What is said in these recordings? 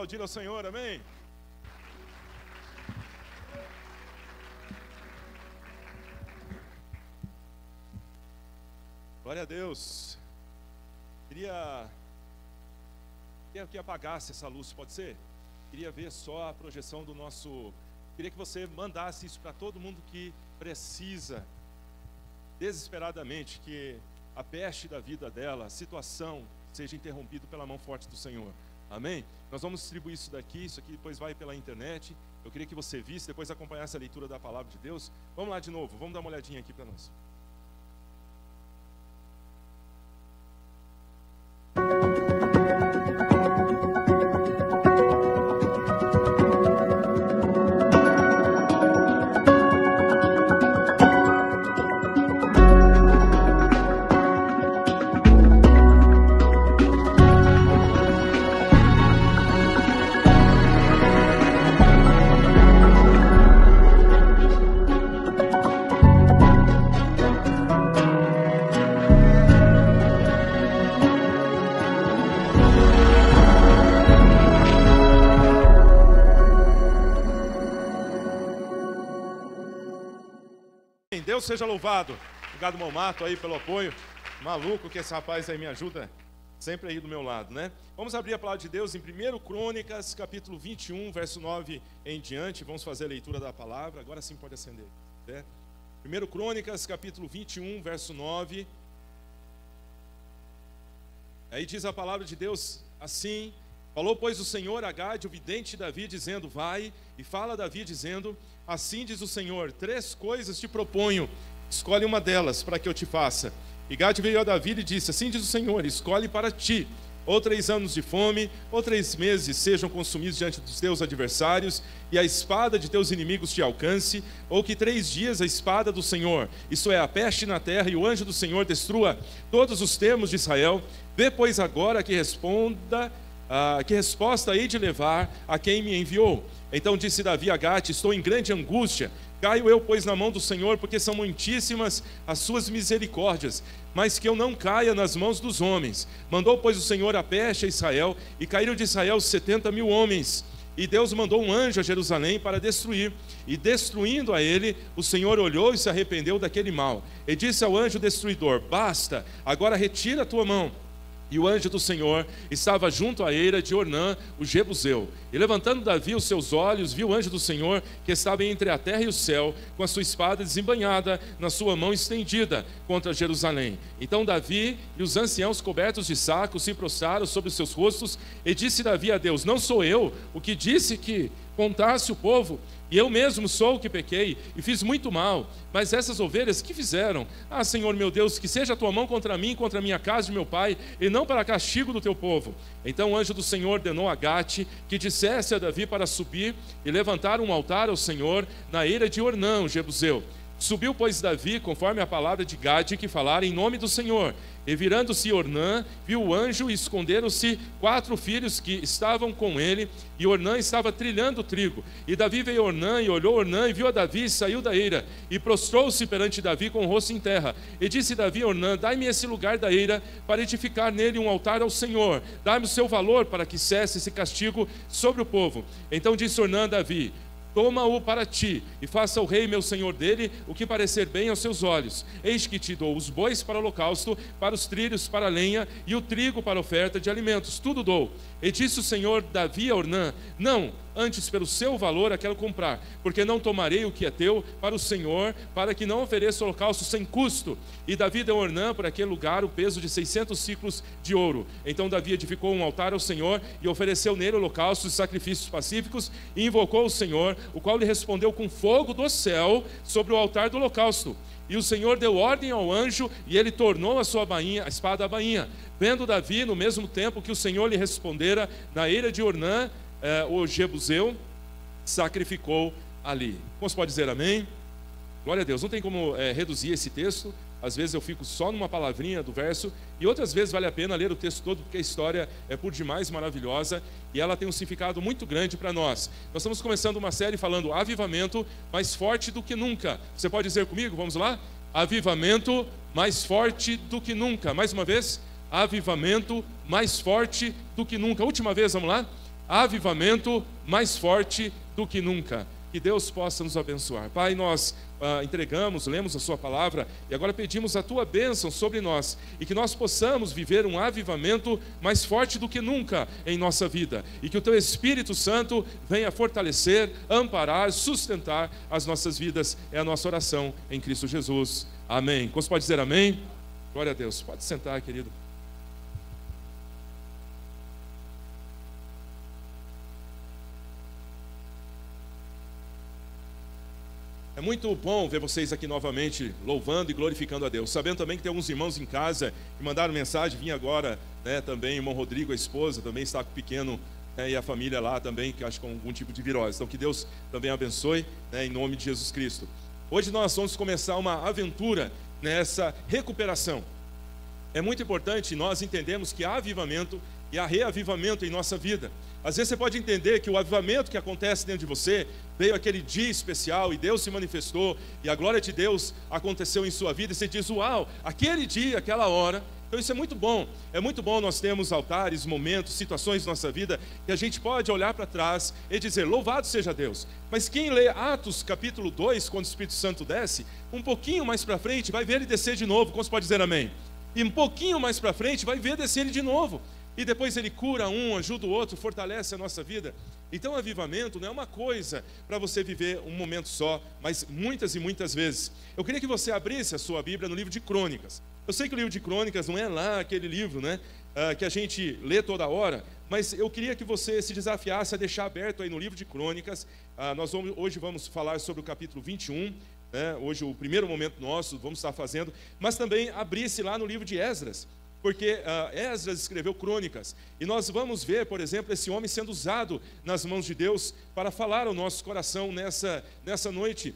aplaudir ao Senhor, amém? Glória a Deus. Queria que apagasse essa luz, pode ser? Queria ver só a projeção do nosso... Queria que você mandasse isso para todo mundo que precisa, desesperadamente, que a peste da vida dela, a situação, seja interrompida pela mão forte do Senhor. Amém? Nós vamos distribuir isso aqui depois vai pela internet. Eu queria que você visse, depois acompanhasse a leitura da palavra de Deus. Vamos lá de novo, vamos dar uma olhadinha aqui para nós. Deus seja louvado. Obrigado, Momato, aí pelo apoio. Maluco que esse rapaz aí me ajuda sempre aí do meu lado, né? Vamos abrir a palavra de Deus em 1 Crônicas, capítulo 21, verso 9 em diante. Vamos fazer a leitura da palavra. Agora sim pode acender, né? 1 Crônicas, capítulo 21, verso 9. Aí diz a palavra de Deus assim: falou, pois, o Senhor a Gade, o vidente Davi, dizendo, vai, e fala Davi, dizendo, assim diz o Senhor, 3 coisas te proponho, escolhe uma delas para que eu te faça. E Gade veio a Davi e disse, assim diz o Senhor, escolhe para ti, ou 3 anos de fome, ou 3 meses sejam consumidos diante dos teus adversários, e a espada de teus inimigos te alcance, ou que 3 dias a espada do Senhor, isto é, a peste na terra, e o anjo do Senhor destrua todos os termos de Israel. Vê, pois, agora que resposta hei de levar a quem me enviou. Então disse Davi a Gade, estou em grande angústia, caio eu, pois, na mão do Senhor, porque são muitíssimas as suas misericórdias, mas que eu não caia nas mãos dos homens. Mandou, pois, o Senhor a peste a Israel, e caíram de Israel 70.000 homens. E Deus mandou um anjo a Jerusalém para destruir. E destruindo a ele, o Senhor olhou e se arrependeu daquele mal. E disse ao anjo destruidor, basta, agora retira a tua mão. E o anjo do Senhor estava junto à eira de Ornã, o Jebuseu. E levantando Davi os seus olhos, viu o anjo do Senhor, que estava entre a terra e o céu, com a sua espada desembainhada, na sua mão estendida, contra Jerusalém. Então Davi e os anciãos cobertos de saco se prostraram sobre os seus rostos, e disse Davi a Deus, não sou eu o que disse que contasse o povo, e eu mesmo sou o que pequei, e fiz muito mal, mas essas ovelhas que fizeram? Ah, Senhor meu Deus, que seja a tua mão contra mim, contra a minha casa e meu pai, e não para castigo do teu povo. Então o anjo do Senhor ordenou a Gate que dissesse a Davi para subir e levantar um altar ao Senhor na eira de Ornã, o Jebuseu. Subiu, pois, Davi, conforme a palavra de Gade, que falara em nome do Senhor. E virando-se Ornã, viu o anjo e esconderam-se 4 filhos que estavam com ele, e Ornã estava trilhando o trigo. E Davi veio a Ornã, e olhou Ornã, e viu a Davi, e saiu da eira, e prostrou-se perante Davi com o rosto em terra. E disse Davi a Ornã, dai-me esse lugar da eira, para edificar nele um altar ao Senhor. Dai-me o seu valor, para que cesse esse castigo sobre o povo. Então disse Ornã a Davi, toma-o para ti, e faça o rei meu senhor dele o que parecer bem aos seus olhos. Eis que te dou os bois para o holocausto, para os trilhos para a lenha, e o trigo para a oferta de alimentos, tudo dou. E disse o Senhor Davi a Ornã, não, antes pelo seu valor a quero comprar, porque não tomarei o que é teu para o Senhor, para que não ofereça holocausto sem custo. E Davi deu a Ornã por aquele lugar o peso de 600 ciclos de ouro. Então Davi edificou um altar ao Senhor, e ofereceu nele holocaustos e sacrifícios pacíficos, e invocou o Senhor, o qual lhe respondeu com fogo do céu sobre o altar do holocausto. E o Senhor deu ordem ao anjo, e ele tornou a sua bainha, a espada à bainha. Vendo Davi, no mesmo tempo que o Senhor lhe respondera, na eira de Ornã, o Jebuseu, sacrificou ali. Como se pode dizer amém? Glória a Deus. Não tem como reduzir esse texto. Às vezes eu fico só numa palavrinha do verso, e outras vezes vale a pena ler o texto todo, porque a história é por demais maravilhosa, e ela tem um significado muito grande para nós. Nós estamos começando uma série falando avivamento mais forte do que nunca. Você pode dizer comigo? Vamos lá? Avivamento mais forte do que nunca. Mais uma vez, avivamento mais forte do que nunca. Última vez, vamos lá? avivamento mais forte do que nunca. Que Deus possa nos abençoar. Pai, nós entregamos, lemos a sua palavra e agora pedimos a tua bênção sobre nós e que nós possamos viver um avivamento mais forte do que nunca em nossa vida e que o teu Espírito Santo venha fortalecer, amparar, sustentar as nossas vidas. É a nossa oração em Cristo Jesus. Amém. Você pode dizer amém? Glória a Deus. Pode sentar, querido. É muito bom ver vocês aqui novamente louvando e glorificando a Deus. Sabendo também que tem alguns irmãos em casa que mandaram mensagem. Vim agora, também, irmão Rodrigo, a esposa, também está com o pequeno, e a família lá também, que acho que com algum tipo de virose. Então que Deus também abençoe, em nome de Jesus Cristo. Hoje nós vamos começar uma aventura nessa recuperação. É muito importante nós entendermos que há avivamento e há reavivamento em nossa vida. Às vezes você pode entender que o avivamento que acontece dentro de você veio aquele dia especial e Deus se manifestou e a glória de Deus aconteceu em sua vida e você diz, uau, aquele dia, aquela hora. Então isso é muito bom nós termos altares, momentos, situações na nossa vida que a gente pode olhar para trás e dizer, louvado seja Deus. Mas quem lê Atos capítulo 2, quando o Espírito Santo desce, um pouquinho mais para frente vai ver ele descer de novo. Como você pode dizer amém? E um pouquinho mais para frente vai ver descer ele de novo. E depois ele cura um, ajuda o outro, fortalece a nossa vida. Então avivamento não é uma coisa para você viver um momento só, mas muitas e muitas vezes. Eu queria que você abrisse a sua Bíblia no livro de Crônicas. Eu sei que o livro de Crônicas não é lá aquele livro, que a gente lê toda hora, mas eu queria que você se desafiasse a deixar aberto aí no livro de Crônicas. Hoje vamos falar sobre o capítulo 21, hoje o primeiro momento nosso, vamos estar fazendo, mas também abrisse lá no livro de Esdras, porque Esdras escreveu Crônicas, e nós vamos ver, por exemplo, esse homem sendo usado nas mãos de Deus para falar ao nosso coração nessa noite.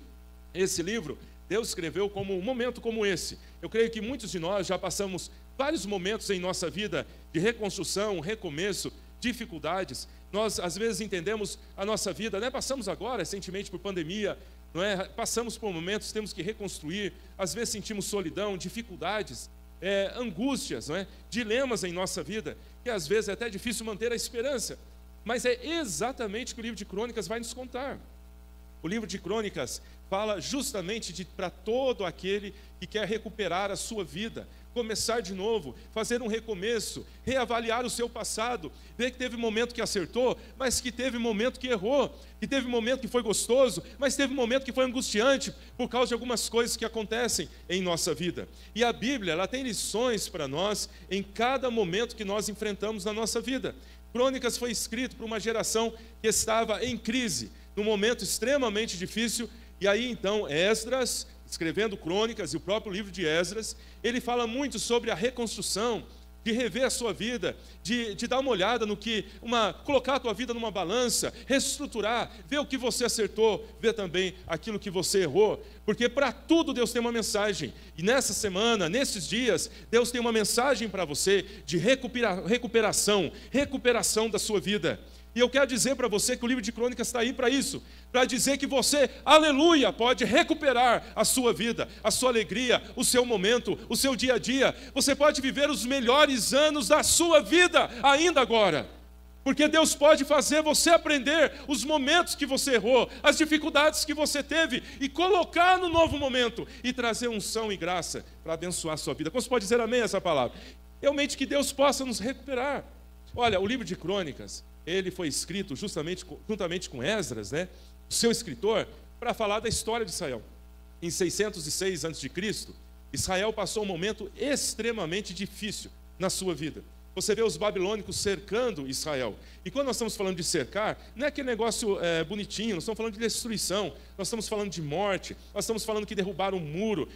Esse livro, Deus escreveu como um momento como esse. Eu creio que muitos de nós já passamos vários momentos em nossa vida de reconstrução, recomeço, dificuldades. Nós, às vezes, entendemos a nossa vida, passamos agora, recentemente, por pandemia, passamos por momentos, temos que reconstruir, às vezes sentimos solidão, dificuldades, angústias, dilemas em nossa vida, que às vezes é até difícil manter a esperança, mas é exatamente o que o livro de Crônicas vai nos contar. O livro de Crônicas fala justamente para todo aquele que quer recuperar a sua vida, começar de novo, fazer um recomeço, reavaliar o seu passado, ver que teve momento que acertou, mas que teve momento que errou, que teve momento que foi gostoso, mas teve momento que foi angustiante, por causa de algumas coisas que acontecem em nossa vida. E a Bíblia, ela tem lições para nós em cada momento que nós enfrentamos na nossa vida. Crônicas foi escrito por uma geração que estava em crise, num momento extremamente difícil, e aí então Esdras, escrevendo Crônicas e o próprio livro de Esdras, ele fala muito sobre a reconstrução, de rever a sua vida, de dar uma olhada no que, colocar a tua vida numa balança, reestruturar, ver o que você acertou, ver também aquilo que você errou, porque para tudo Deus tem uma mensagem, e nessa semana, nesses dias, Deus tem uma mensagem para você de recuperação da sua vida. E eu quero dizer para você que o livro de Crônicas está aí para isso, para dizer que você, aleluia, pode recuperar a sua vida, a sua alegria, o seu momento, o seu dia a dia. Você pode viver os melhores anos da sua vida ainda agora, porque Deus pode fazer você aprender os momentos que você errou, as dificuldades que você teve, e colocar no novo momento, e trazer unção e graça para abençoar a sua vida. Como você pode dizer amém a essa palavra? Realmente que Deus possa nos recuperar. Olha, o livro de Crônicas, ele foi escrito juntamente com Esdras, o seu escritor, para falar da história de Israel. Em 606 a.C., Israel passou um momento extremamente difícil na sua vida. Você vê os babilônicos cercando Israel. E quando nós estamos falando de cercar, não é aquele negócio bonitinho, nós estamos falando de destruição, nós estamos falando de morte, nós estamos falando que derrubaram um muro,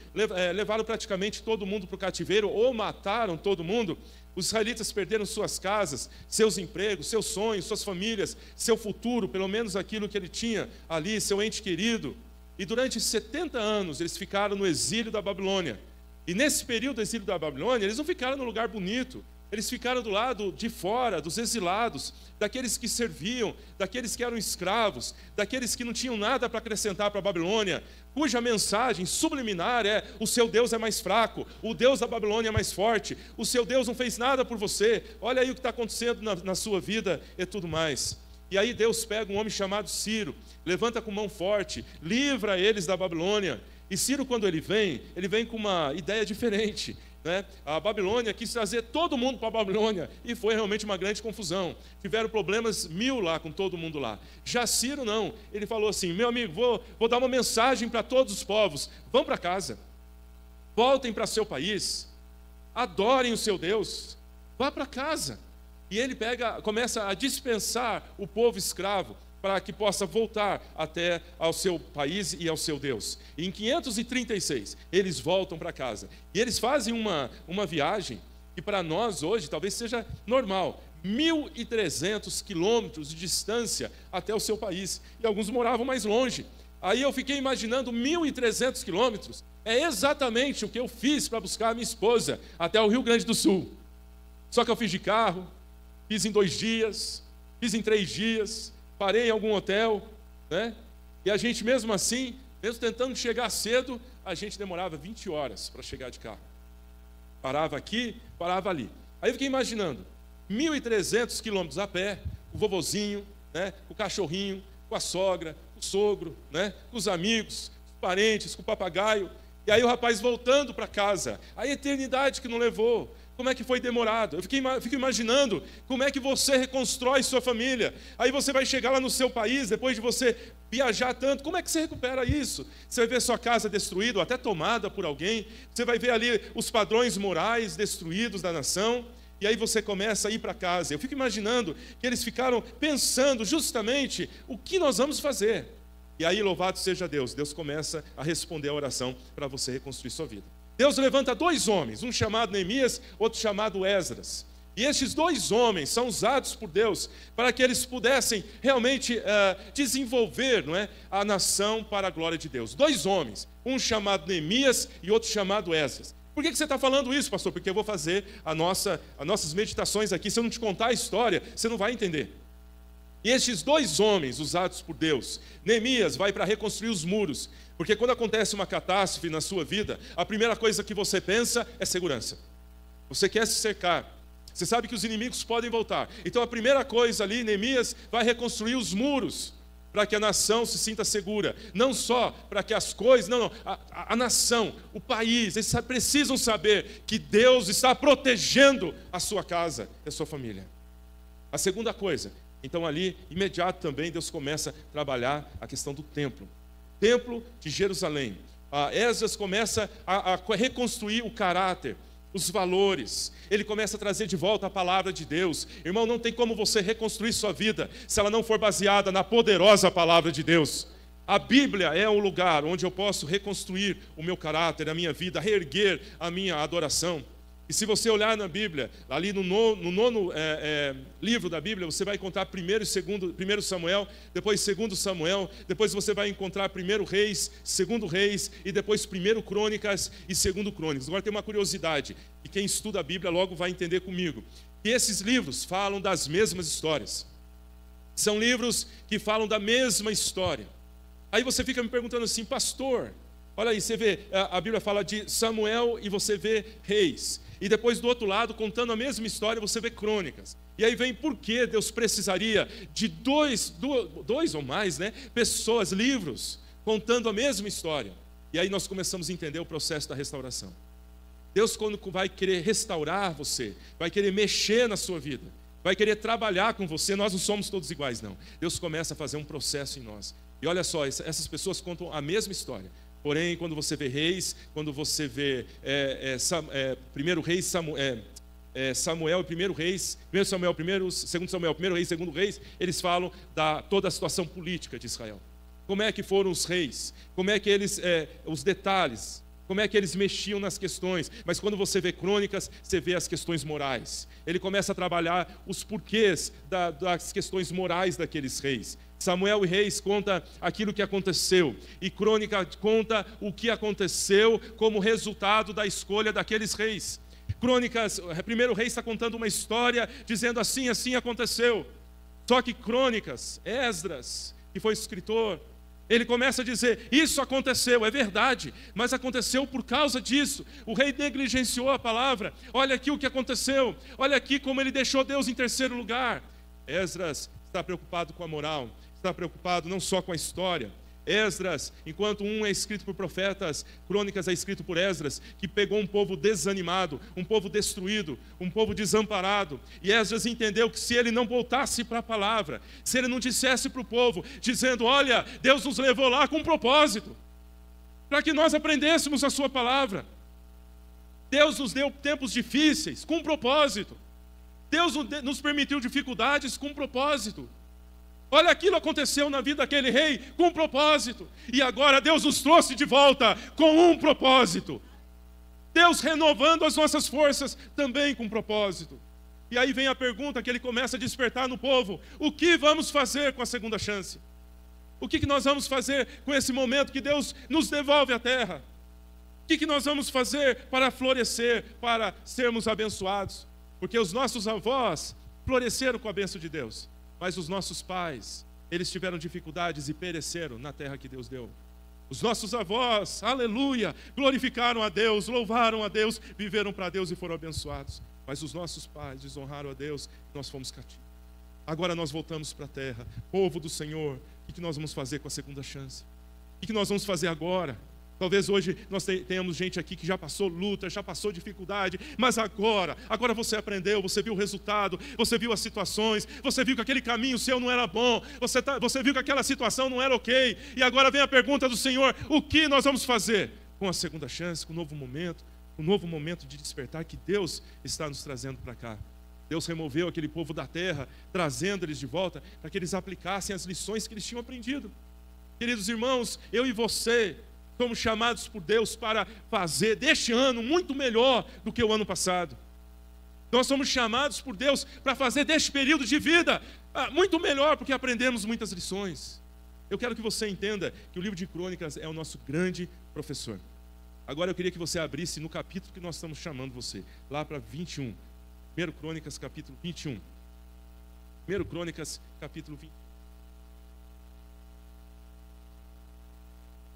levaram praticamente todo mundo para o cativeiro, ou mataram todo mundo. Os israelitas perderam suas casas, seus empregos, seus sonhos, suas famílias, seu futuro, pelo menos aquilo que ele tinha ali, seu ente querido. E durante 70 anos eles ficaram no exílio da Babilônia. E nesse período do exílio da Babilônia, eles não ficaram num lugar bonito. Eles ficaram do lado de fora, dos exilados, daqueles que serviam, daqueles que eram escravos, daqueles que não tinham nada para acrescentar para a Babilônia, cuja mensagem subliminar é: o seu Deus é mais fraco, o Deus da Babilônia é mais forte, o seu Deus não fez nada por você, olha aí o que está acontecendo na sua vida e tudo mais. E aí Deus pega um homem chamado Ciro, levanta com mão forte, livra eles da Babilônia. E Ciro, quando ele vem com uma ideia diferente, né? A Babilônia quis trazer todo mundo para a Babilônia, e foi realmente uma grande confusão. Tiveram problemas 1000 lá com todo mundo lá. Já Ciro não, ele falou assim: meu amigo, vou dar uma mensagem para todos os povos, vão para casa, voltem para seu país, adorem o seu Deus, vá para casa. E ele começa a dispensar o povo escravo para que possa voltar até ao seu país e ao seu Deus. E em 536, eles voltam para casa. E eles fazem uma viagem que para nós hoje talvez seja normal. 1.300 quilômetros de distância até o seu país. E alguns moravam mais longe. Aí eu fiquei imaginando 1.300 quilômetros. É exatamente o que eu fiz para buscar a minha esposa até o Rio Grande do Sul. Só que eu fiz de carro, fiz em 2 dias, fiz em 3 dias, parei em algum hotel, né? E a gente mesmo assim, mesmo tentando chegar cedo, a gente demorava 20 horas para chegar de carro. Parava aqui, parava ali. Aí eu fiquei imaginando, 1.300 quilômetros a pé, o vovozinho, né? O cachorrinho, com a sogra, o sogro, né? Com os amigos, os parentes, com o papagaio. E aí o rapaz voltando para casa, a eternidade que não levou. Como é que foi demorado? Eu fico imaginando como é que você reconstrói sua família. Aí você vai chegar lá no seu país, depois de você viajar tanto, como é que você recupera isso? Você vai ver sua casa destruída, ou até tomada por alguém. Você vai ver ali os padrões morais destruídos da nação. E aí você começa a ir para casa. Eu fico imaginando que eles ficaram pensando justamente o que nós vamos fazer. E aí, louvado seja Deus, Deus começa a responder a oração para você reconstruir sua vida. Deus levanta 2 homens, um chamado Neemias, outro chamado Esdras. E estes 2 homens são usados por Deus para que eles pudessem realmente desenvolver, não é, a nação para a glória de Deus. 2 homens, um chamado Neemias e outro chamado Esdras. Por que você está falando isso, pastor? Porque eu vou fazer as nossas meditações aqui. Se eu não te contar a história, você não vai entender. E estes 2 homens usados por Deus, Neemias vai para reconstruir os muros, porque quando acontece uma catástrofe na sua vida, a primeira coisa que você pensa é segurança. Você quer se cercar, você sabe que os inimigos podem voltar. Então a primeira coisa ali, Neemias vai reconstruir os muros, para que a nação se sinta segura. Não só para que as coisas, a nação, o país, eles precisam saber que Deus está protegendo a sua casa e a sua família. A segunda coisa, então ali, imediato também, Deus começa a trabalhar a questão do templo. Templo de Jerusalém. Esdras começa a reconstruir o caráter, os valores. Ele começa a trazer de volta a palavra de Deus. Irmão, não tem como você reconstruir sua vida se ela não for baseada na poderosa palavra de Deus. A Bíblia é o lugar onde eu posso reconstruir o meu caráter, a minha vida, reerguer a minha adoração. E se você olhar na Bíblia, ali no nono livro da Bíblia, você vai encontrar 1 Samuel, depois 2 Samuel, depois você vai encontrar 1 Reis, 2 Reis, e depois 1 Crônicas e 2 Crônicas. Agora tem uma curiosidade, e quem estuda a Bíblia logo vai entender comigo, que esses livros falam das mesmas histórias. São livros que falam da mesma história. Aí você fica me perguntando assim, pastor, olha aí, você vê, a Bíblia fala de Samuel e você vê Reis. E depois do outro lado, contando a mesma história, você vê Crônicas. E aí vem por que Deus precisaria de dois ou mais, né, pessoas, livros, contando a mesma história. E aí nós começamos a entender o processo da restauração. Deus, quando vai querer restaurar você, vai querer mexer na sua vida, vai querer trabalhar com você, nós não somos todos iguais, não. Deus começa a fazer um processo em nós. E olha só, essas pessoas contam a mesma história. Porém, quando você vê Reis, quando você vê 1 Reis, Samuel e 1 Reis, 1 Samuel, 2 Samuel, 1 Reis, 2 Reis, eles falam da toda a situação política de Israel. Como é que foram os reis, como é que eles, os detalhes, como é que eles mexiam nas questões. Mas quando você vê Crônicas, você vê as questões morais. Ele começa a trabalhar os porquês das questões morais daqueles reis. Samuel e Reis conta aquilo que aconteceu, e Crônica conta o que aconteceu como resultado da escolha daqueles reis. Crônicas, 1 Reis está contando uma história, dizendo assim, assim aconteceu. Só que Crônicas, Esdras, que foi escritor, ele começa a dizer, isso aconteceu, é verdade, mas aconteceu por causa disso. O rei negligenciou a palavra, olha aqui o que aconteceu, olha aqui como ele deixou Deus em terceiro lugar. Esdras está preocupado com a moral, está preocupado não só com a história. Esdras, enquanto um é escrito por profetas, Crônicas é escrito por Esdras, que pegou um povo desanimado, um povo destruído, um povo desamparado. E Esdras entendeu que se ele não voltasse para a palavra, se ele não dissesse para o povo, dizendo: olha, Deus nos levou lá com um propósito, para que nós aprendêssemos a sua palavra. Deus nos deu tempos difíceis com um propósito. Deus nos permitiu dificuldades com um propósito. Olha, aquilo aconteceu na vida daquele rei com um propósito. E agora Deus nos trouxe de volta com um propósito. Deus renovando as nossas forças também com um propósito. E aí vem a pergunta que ele começa a despertar no povo: o que vamos fazer com a segunda chance? O que nós vamos fazer com esse momento que Deus nos devolve à terra? O que nós vamos fazer para florescer, para sermos abençoados? Porque os nossos avós floresceram com a bênção de Deus. Mas os nossos pais, eles tiveram dificuldades e pereceram na terra que Deus deu. Os nossos avós, aleluia, glorificaram a Deus, louvaram a Deus, viveram para Deus e foram abençoados. Mas os nossos pais desonraram a Deus e nós fomos cativos. Agora nós voltamos para a terra, povo do Senhor. O que nós vamos fazer com a segunda chance? O que nós vamos fazer agora? Talvez hoje nós tenhamos gente aqui que já passou luta, já passou dificuldade, mas agora você aprendeu, você viu o resultado, você viu as situações, você viu que aquele caminho seu não era bom, você viu que aquela situação não era ok, e agora vem a pergunta do Senhor: o que nós vamos fazer com a segunda chance, com o novo momento de despertar que Deus está nos trazendo para cá? Deus removeu aquele povo da terra, trazendo eles de volta, para que eles aplicassem as lições que eles tinham aprendido. Queridos irmãos, eu e você somos chamados por Deus para fazer deste ano muito melhor do que o ano passado. Nós somos chamados por Deus para fazer deste período de vida muito melhor, porque aprendemos muitas lições. Eu quero que você entenda que o livro de Crônicas é o nosso grande professor. Agora eu queria que você abrisse no capítulo que nós estamos chamando você, lá para 21. 1 Crônicas, capítulo 21. 1 Crônicas, capítulo 21.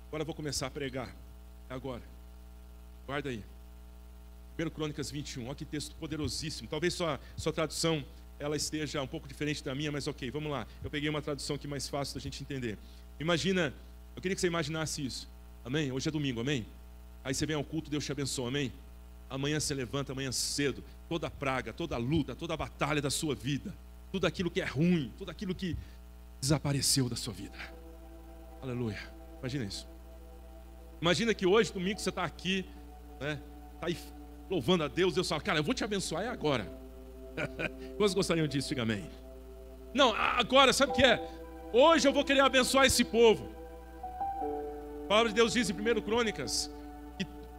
Agora eu vou começar a pregar. Agora. Guarda aí. 1 Crônicas 21. Olha que texto poderosíssimo. Talvez sua tradução ela esteja um pouco diferente da minha, mas ok, vamos lá. Eu peguei uma tradução aqui mais fácil da gente entender. Imagina, eu queria que você imaginasse isso. Amém? Hoje é domingo, amém? Aí você vem ao culto, Deus te abençoa, amém? Amanhã você levanta, amanhã cedo, toda a praga, toda a luta, toda a batalha da sua vida, tudo aquilo que é ruim, tudo aquilo que desapareceu da sua vida. Aleluia. Imagina isso. Imagina que hoje, domingo, você está aqui, né? Está aí louvando a Deus. Deus fala: cara, eu vou te abençoar, é agora. Quantos gostariam disso? Diga amém. Não, agora, sabe o que é? Hoje eu vou querer abençoar esse povo. A palavra de Deus diz em 1 Crônicas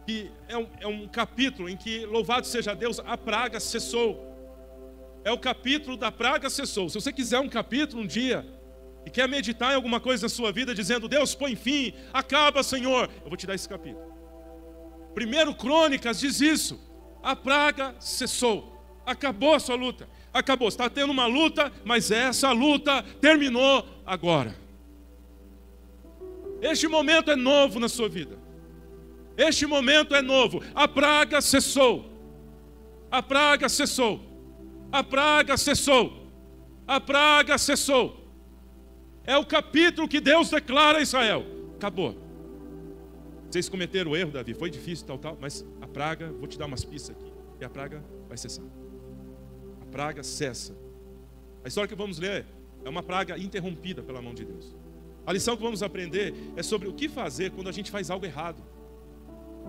que é um capítulo em que, louvado seja Deus, a praga cessou. É o capítulo da praga cessou. Se você quiser um capítulo um dia e quer meditar em alguma coisa na sua vida, dizendo: Deus, põe fim, acaba, Senhor, eu vou te dar esse capítulo. 1 Crônicas diz isso: a praga cessou, acabou a sua luta, acabou, você está tendo uma luta, mas essa luta terminou agora. Este momento é novo na sua vida, este momento é novo, a praga cessou, a praga cessou, a praga cessou, a praga cessou. É o capítulo que Deus declara a Israel: acabou. Vocês cometeram o erro, Davi, foi difícil, tal, mas a praga, vou te dar umas pistas aqui, e a praga vai cessar. A praga cessa. A história que vamos ler é uma praga interrompida pela mão de Deus. A lição que vamos aprender é sobre o que fazer quando a gente faz algo errado.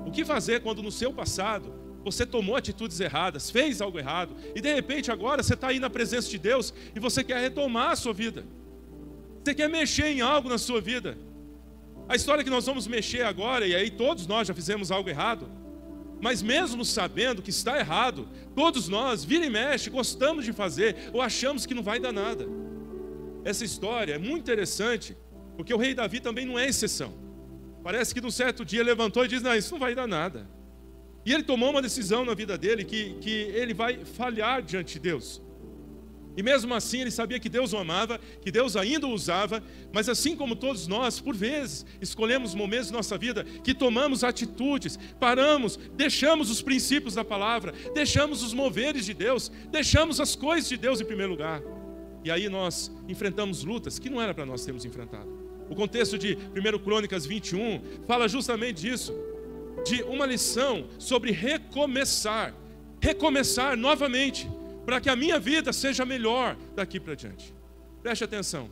O que fazer quando no seu passado você tomou atitudes erradas, fez algo errado, e de repente agora você está aí na presença de Deus e você quer retomar a sua vida. Você quer mexer em algo na sua vida. A história que nós vamos mexer agora, e aí todos nós já fizemos algo errado, mas mesmo sabendo que está errado, todos nós, vira e mexe, gostamos de fazer, ou achamos que não vai dar nada. Essa história é muito interessante, porque o rei Davi também não é exceção. Parece que num certo dia levantou e disse: não, isso não vai dar nada. E ele tomou uma decisão na vida dele que ele vai falhar diante de Deus. E mesmo assim ele sabia que Deus o amava, que Deus ainda o usava, mas assim como todos nós, por vezes, escolhemos momentos da nossa vida que tomamos atitudes, paramos, deixamos os princípios da palavra, deixamos os moveres de Deus, deixamos as coisas de Deus em primeiro lugar. e aí nós enfrentamos lutas que não era para nós termos enfrentado. O contexto de 1 Crônicas 21 fala justamente disso, de uma lição sobre recomeçar novamente, para que a minha vida seja melhor daqui para diante. Preste atenção,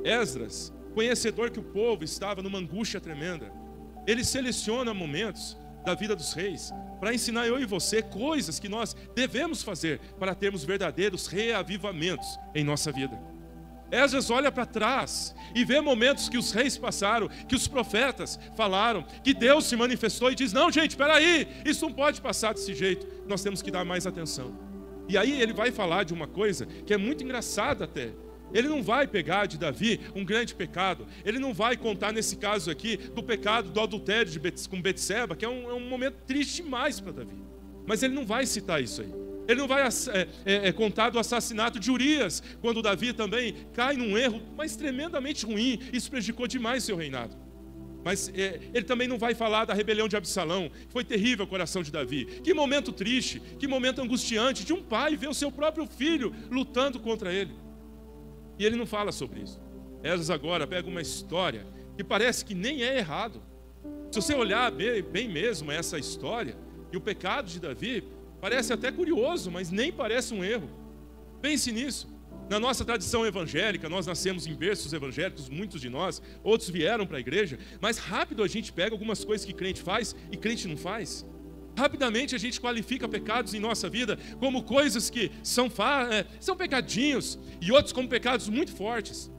Esdras, conhecedor que o povo estava numa angústia tremenda, ele seleciona momentos da vida dos reis para ensinar eu e você coisas que nós devemos fazer para termos verdadeiros reavivamentos em nossa vida. Esdras olha para trás e vê momentos que os reis passaram, que os profetas falaram, que Deus se manifestou e diz: não, gente, espera aí, isso não pode passar desse jeito, nós temos que dar mais atenção. E aí ele vai falar de uma coisa que é muito engraçada até. Ele não vai pegar de Davi um grande pecado, ele não vai contar nesse caso aqui do pecado do adultério com Betseba, que é um momento triste demais para Davi, mas ele não vai citar isso aí. Ele não vai contar do assassinato de Urias, quando Davi também cai num erro, mas tremendamente ruim, isso prejudicou demais seu reinado. Mas ele também não vai falar da rebelião de Absalão, que foi terrível o coração de Davi. Que momento triste, que momento angustiante de um pai ver o seu próprio filho lutando contra ele. E ele não fala sobre isso. Esdras agora pega uma história que parece que nem é errado. Se você olhar bem mesmo essa história, e o pecado de Davi, parece até curioso, mas nem parece um erro. Pense nisso. Na nossa tradição evangélica, nós nascemos em berços evangélicos, muitos de nós, outros vieram para a igreja, mas rápido a gente pega algumas coisas que crente faz e crente não faz. Rapidamente a gente qualifica pecados em nossa vida como coisas que são pecadinhos, e outros como pecados muito fortes.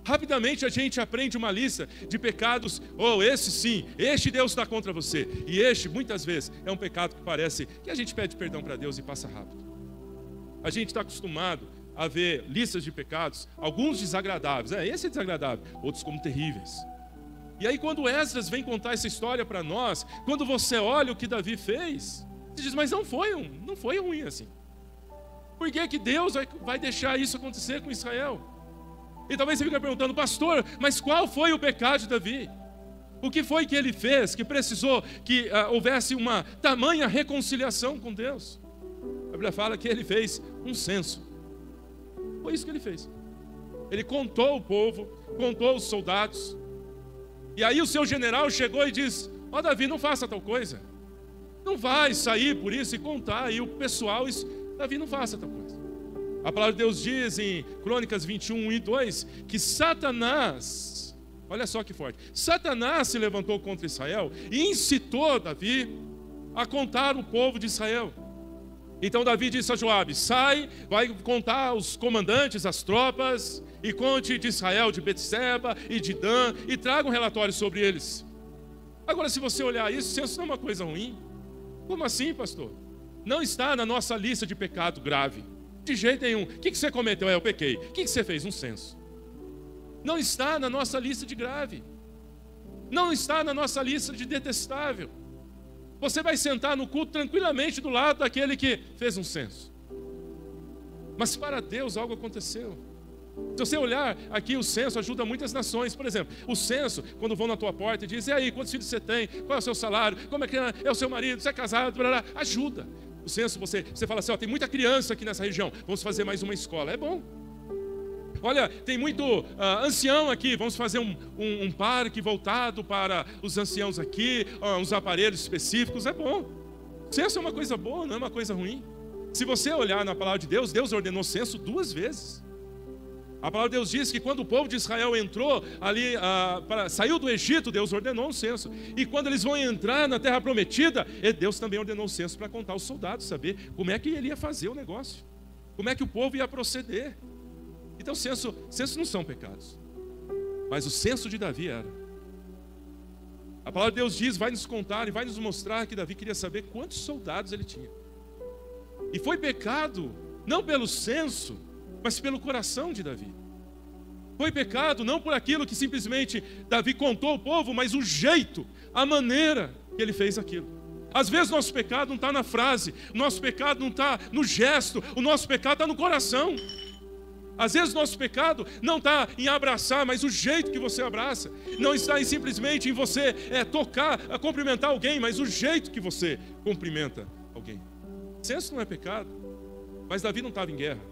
Rapidamente a gente aprende uma lista de pecados, esse sim, este Deus está contra você, e este muitas vezes é um pecado que parece que a gente pede perdão para Deus e passa rápido. A gente está acostumado a ver listas de pecados, alguns desagradáveis, esse é desagradável, outros como terríveis. E aí quando Esdras vem contar essa história para nós, quando você olha o que Davi fez, você diz: mas não foi ruim assim. Por que Deus vai deixar isso acontecer com Israel? E talvez você fique perguntando: pastor, mas qual foi o pecado de Davi? O que foi que ele fez que precisou que houvesse uma tamanha reconciliação com Deus? A Bíblia fala que ele fez um censo. Foi isso que ele fez. Ele contou o povo, contou os soldados. E aí o seu general chegou e disse: Davi, não faça tal coisa. Não vai sair por isso e contar aí o pessoal isso. Davi, não faça tal coisa. A palavra de Deus diz em Crônicas 21, 1 e 2 que Satanás, olha só que forte, Satanás se levantou contra Israel e incitou Davi a contar o povo de Israel. Então Davi disse a Joabe: sai, vai contar os comandantes, as tropas, e conte de Israel, de Betseba e de Dan, e traga um relatório sobre eles. Agora, se você olhar isso não é uma coisa ruim. Como assim, pastor? Não está na nossa lista de pecado grave, de jeito nenhum. O que você cometeu? Eu pequei. O que você fez? Um censo. Não está na nossa lista de grave, não está na nossa lista de detestável. Você vai sentar no culto tranquilamente do lado daquele que fez um censo. Mas para Deus algo aconteceu. Se você olhar aqui, o censo ajuda muitas nações. Por exemplo, o censo, quando vão na tua porta e dizem: e aí, quantos filhos você tem? Qual é o seu salário? Como é que é o seu marido? Você é casado? Blá, blá. Ajuda. O censo, você fala assim: tem muita criança aqui nessa região, vamos fazer mais uma escola. É bom. Olha, tem muito ancião aqui, vamos fazer um parque voltado para os anciãos aqui, uns aparelhos específicos. É bom. Censo é uma coisa boa, não é uma coisa ruim. Se você olhar na palavra de Deus, Deus ordenou censo 2 vezes. A palavra de Deus diz que quando o povo de Israel entrou ali, saiu do Egito, Deus ordenou um censo. E quando eles vão entrar na terra prometida, Deus também ordenou um censo para contar os soldados, saber como é que ele ia fazer o negócio, como é que o povo ia proceder. Então censos não são pecados, mas o censo de Davi era. A palavra de Deus diz, vai nos contar e vai nos mostrar que Davi queria saber quantos soldados ele tinha. E foi pecado, não pelo censo, mas pelo coração de Davi. Foi pecado não por aquilo que simplesmente Davi contou ao povo, mas o jeito, a maneira que ele fez aquilo. Às vezes nosso pecado não está na frase, o nosso pecado não está no gesto, o nosso pecado está no coração. Às vezes nosso pecado não está em abraçar, mas o jeito que você abraça. Não está simplesmente em você tocar, cumprimentar alguém, mas o jeito que você cumprimenta alguém. Censo não é pecado, mas Davi não estava em guerra.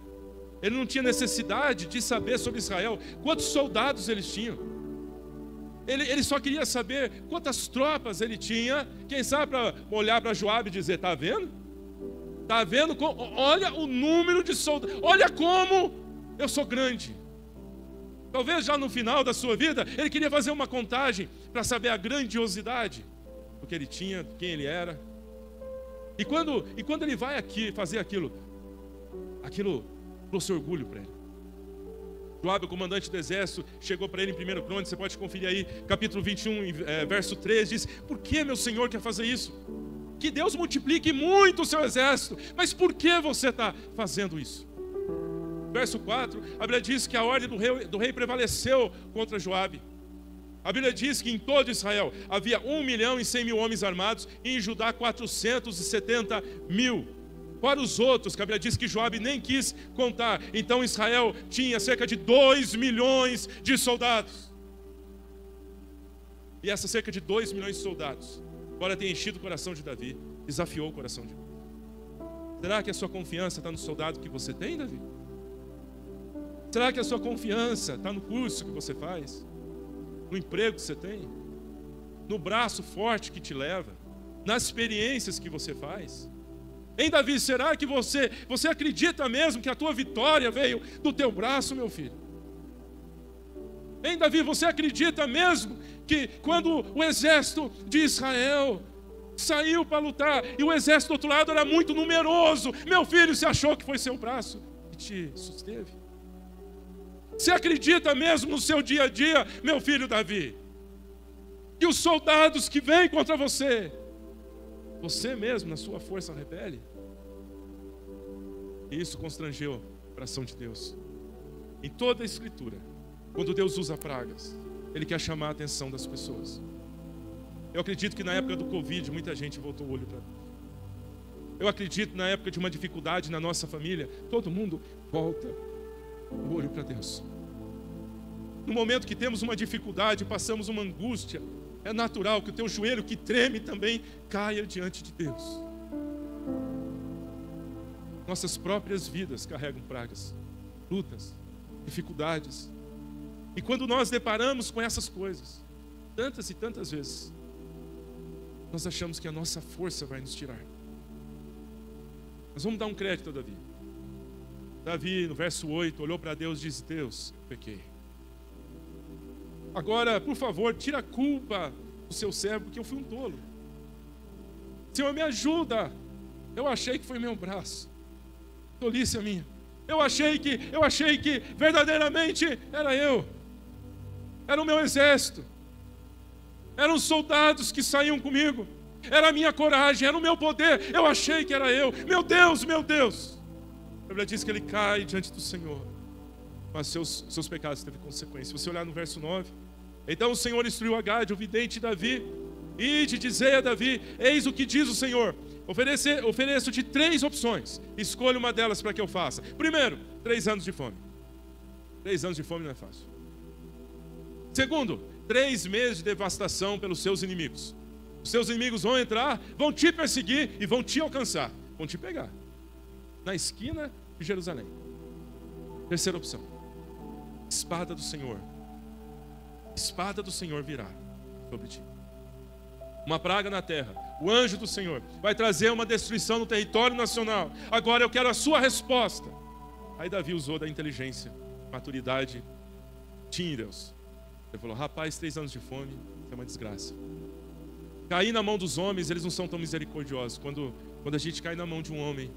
Ele não tinha necessidade de saber sobre Israel quantos soldados eles tinham. Ele só queria saber quantas tropas ele tinha. Quem sabe para olhar para Joabe e dizer: está vendo? Está vendo? Olha o número de soldados. Olha como eu sou grande. Talvez já no final da sua vida ele queria fazer uma contagem para saber a grandiosidade do que ele tinha, quem ele era. E quando ele vai aqui fazer aquilo trouxe orgulho para ele. Joabe, o comandante do exército, chegou para ele em 1 Crônicas, você pode conferir aí, capítulo 21, verso 3, diz: por que meu senhor quer fazer isso? Que Deus multiplique muito o seu exército, mas por que você está fazendo isso? Verso 4, a Bíblia diz que a ordem do rei prevaleceu contra Joabe. A Bíblia diz que em todo Israel havia 1.100.000 homens armados, e em Judá 470.000. Fora os outros, que a Bíblia diz que Joabe nem quis contar. Então Israel tinha cerca de 2 milhões de soldados. E essa cerca de 2 milhões de soldados agora tem enchido o coração de Davi, desafiou o coração de Davi. Será que a sua confiança está no soldado que você tem, Davi? Será que a sua confiança está no curso que você faz? No emprego que você tem? No braço forte que te leva? Nas experiências que você faz? Hein, Davi, será que você acredita mesmo que a tua vitória veio do teu braço, meu filho? Hein, Davi, você acredita mesmo que quando o exército de Israel saiu para lutar e o exército do outro lado era muito numeroso, meu filho, você achou que foi seu braço que te susteve? Você acredita mesmo no seu dia a dia, meu filho Davi, que os soldados que vêm contra você mesmo, na sua força, rebele? E isso constrangeu o coração de Deus. Em toda a Escritura, quando Deus usa pragas, Ele quer chamar a atenção das pessoas. Eu acredito que na época do Covid, muita gente voltou o olho para Deus. Eu acredito na época de uma dificuldade na nossa família, todo mundo volta o olho para Deus. No momento que temos uma dificuldade, passamos uma angústia, é natural que o teu joelho que treme também caia diante de Deus. Nossas próprias vidas carregam pragas, lutas, dificuldades. E quando nós deparamos com essas coisas, tantas e tantas vezes, nós achamos que a nossa força vai nos tirar. Nós vamos dar um crédito a Davi. Davi, no verso 8, olhou para Deus e disse: Deus, eu pequei. Agora, por favor, tira a culpa do seu servo, porque eu fui um tolo. Senhor, me ajuda. Eu achei que foi meu braço. Tolice a minha. Eu achei que verdadeiramente era eu. Era o meu exército. Eram os soldados que saíam comigo. Era a minha coragem, era o meu poder. Eu achei que era eu. Meu Deus, meu Deus. A Bíblia diz que ele cai diante do Senhor, mas seus pecados teve consequência. Se você olhar no verso 9, então o Senhor instruiu a Gade, o vidente Davi: ide, dizei a Davi, eis o que diz o Senhor. Ofereço-te 3 opções, escolha uma delas para que eu faça. Primeiro, 3 anos de fome. 3 anos de fome não é fácil. Segundo, 3 meses de devastação pelos seus inimigos. Os seus inimigos vão entrar, vão te perseguir e vão te alcançar, vão te pegar na esquina de Jerusalém. Terceira opção: espada do Senhor. Espada do Senhor virá sobre ti. Uma praga na terra. O anjo do Senhor vai trazer uma destruição no território nacional. Agora eu quero a sua resposta. Aí Davi usou da inteligência, maturidade, tinha em Deus. Ele falou: rapaz, 3 anos de fome é uma desgraça. Cair na mão dos homens, eles não são tão misericordiosos. Quando a gente cai na mão de um homem,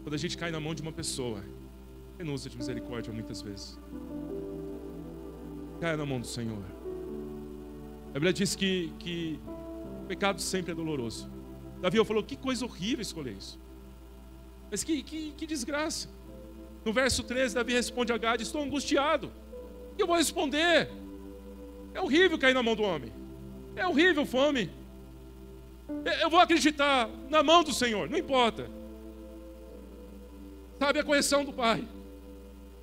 quando a gente cai na mão de uma pessoa, ele não usa de misericórdia muitas vezes. Caia na mão do Senhor. A Bíblia diz que o pecado sempre é doloroso. Davi falou: que coisa horrível escolher isso. Mas que desgraça. No verso 13, Davi responde a Gade: estou angustiado. O que eu vou responder? É horrível cair na mão do homem. É horrível fome. Eu vou acreditar na mão do Senhor, não importa. Sabe, a correção do pai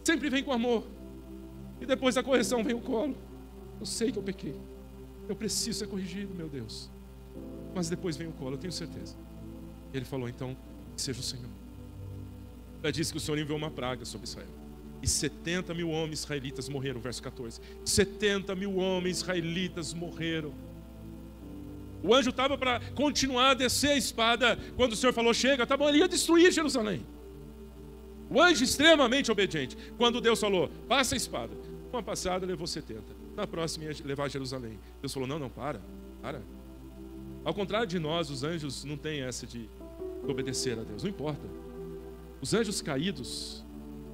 sempre vem com amor. E depois da correção vem o colo. Eu sei que eu pequei. Eu preciso ser corrigido, meu Deus. Mas depois vem o colo, eu tenho certeza. E ele falou: então, que seja o Senhor. Ela disse que o Senhor enviou uma praga sobre Israel. e 70 mil homens israelitas morreram, verso 14. 70 mil homens israelitas morreram. O anjo estava para continuar a descer a espada, quando o Senhor falou, chega, tá bom, ele ia destruir Jerusalém. O anjo extremamente obediente. Quando Deus falou, passa a espada. Uma passada levou 70. Na próxima ia levar Jerusalém. Deus falou, não, para. Ao contrário de nós, os anjos não têm essa de obedecer a Deus, não importa. Os anjos caídos,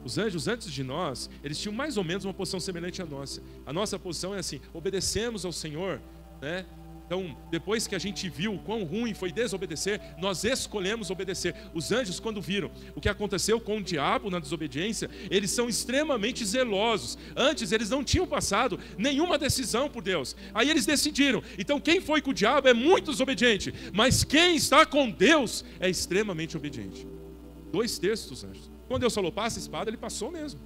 os anjos antes de nós, eles tinham mais ou menos uma posição semelhante à nossa. A nossa posição é assim, obedecemos ao Senhor, né? Então, depois que a gente viu o quão ruim foi desobedecer, nós escolhemos obedecer. Os anjos, quando viram o que aconteceu com o diabo na desobediência, eles são extremamente zelosos. Antes, eles não tinham passado nenhuma decisão por Deus. Aí eles decidiram. Então, quem foi com o diabo é muito desobediente. Mas quem está com Deus é extremamente obediente. 2/3 dos anjos. Quando Deus falou, passa a espada, ele passou mesmo.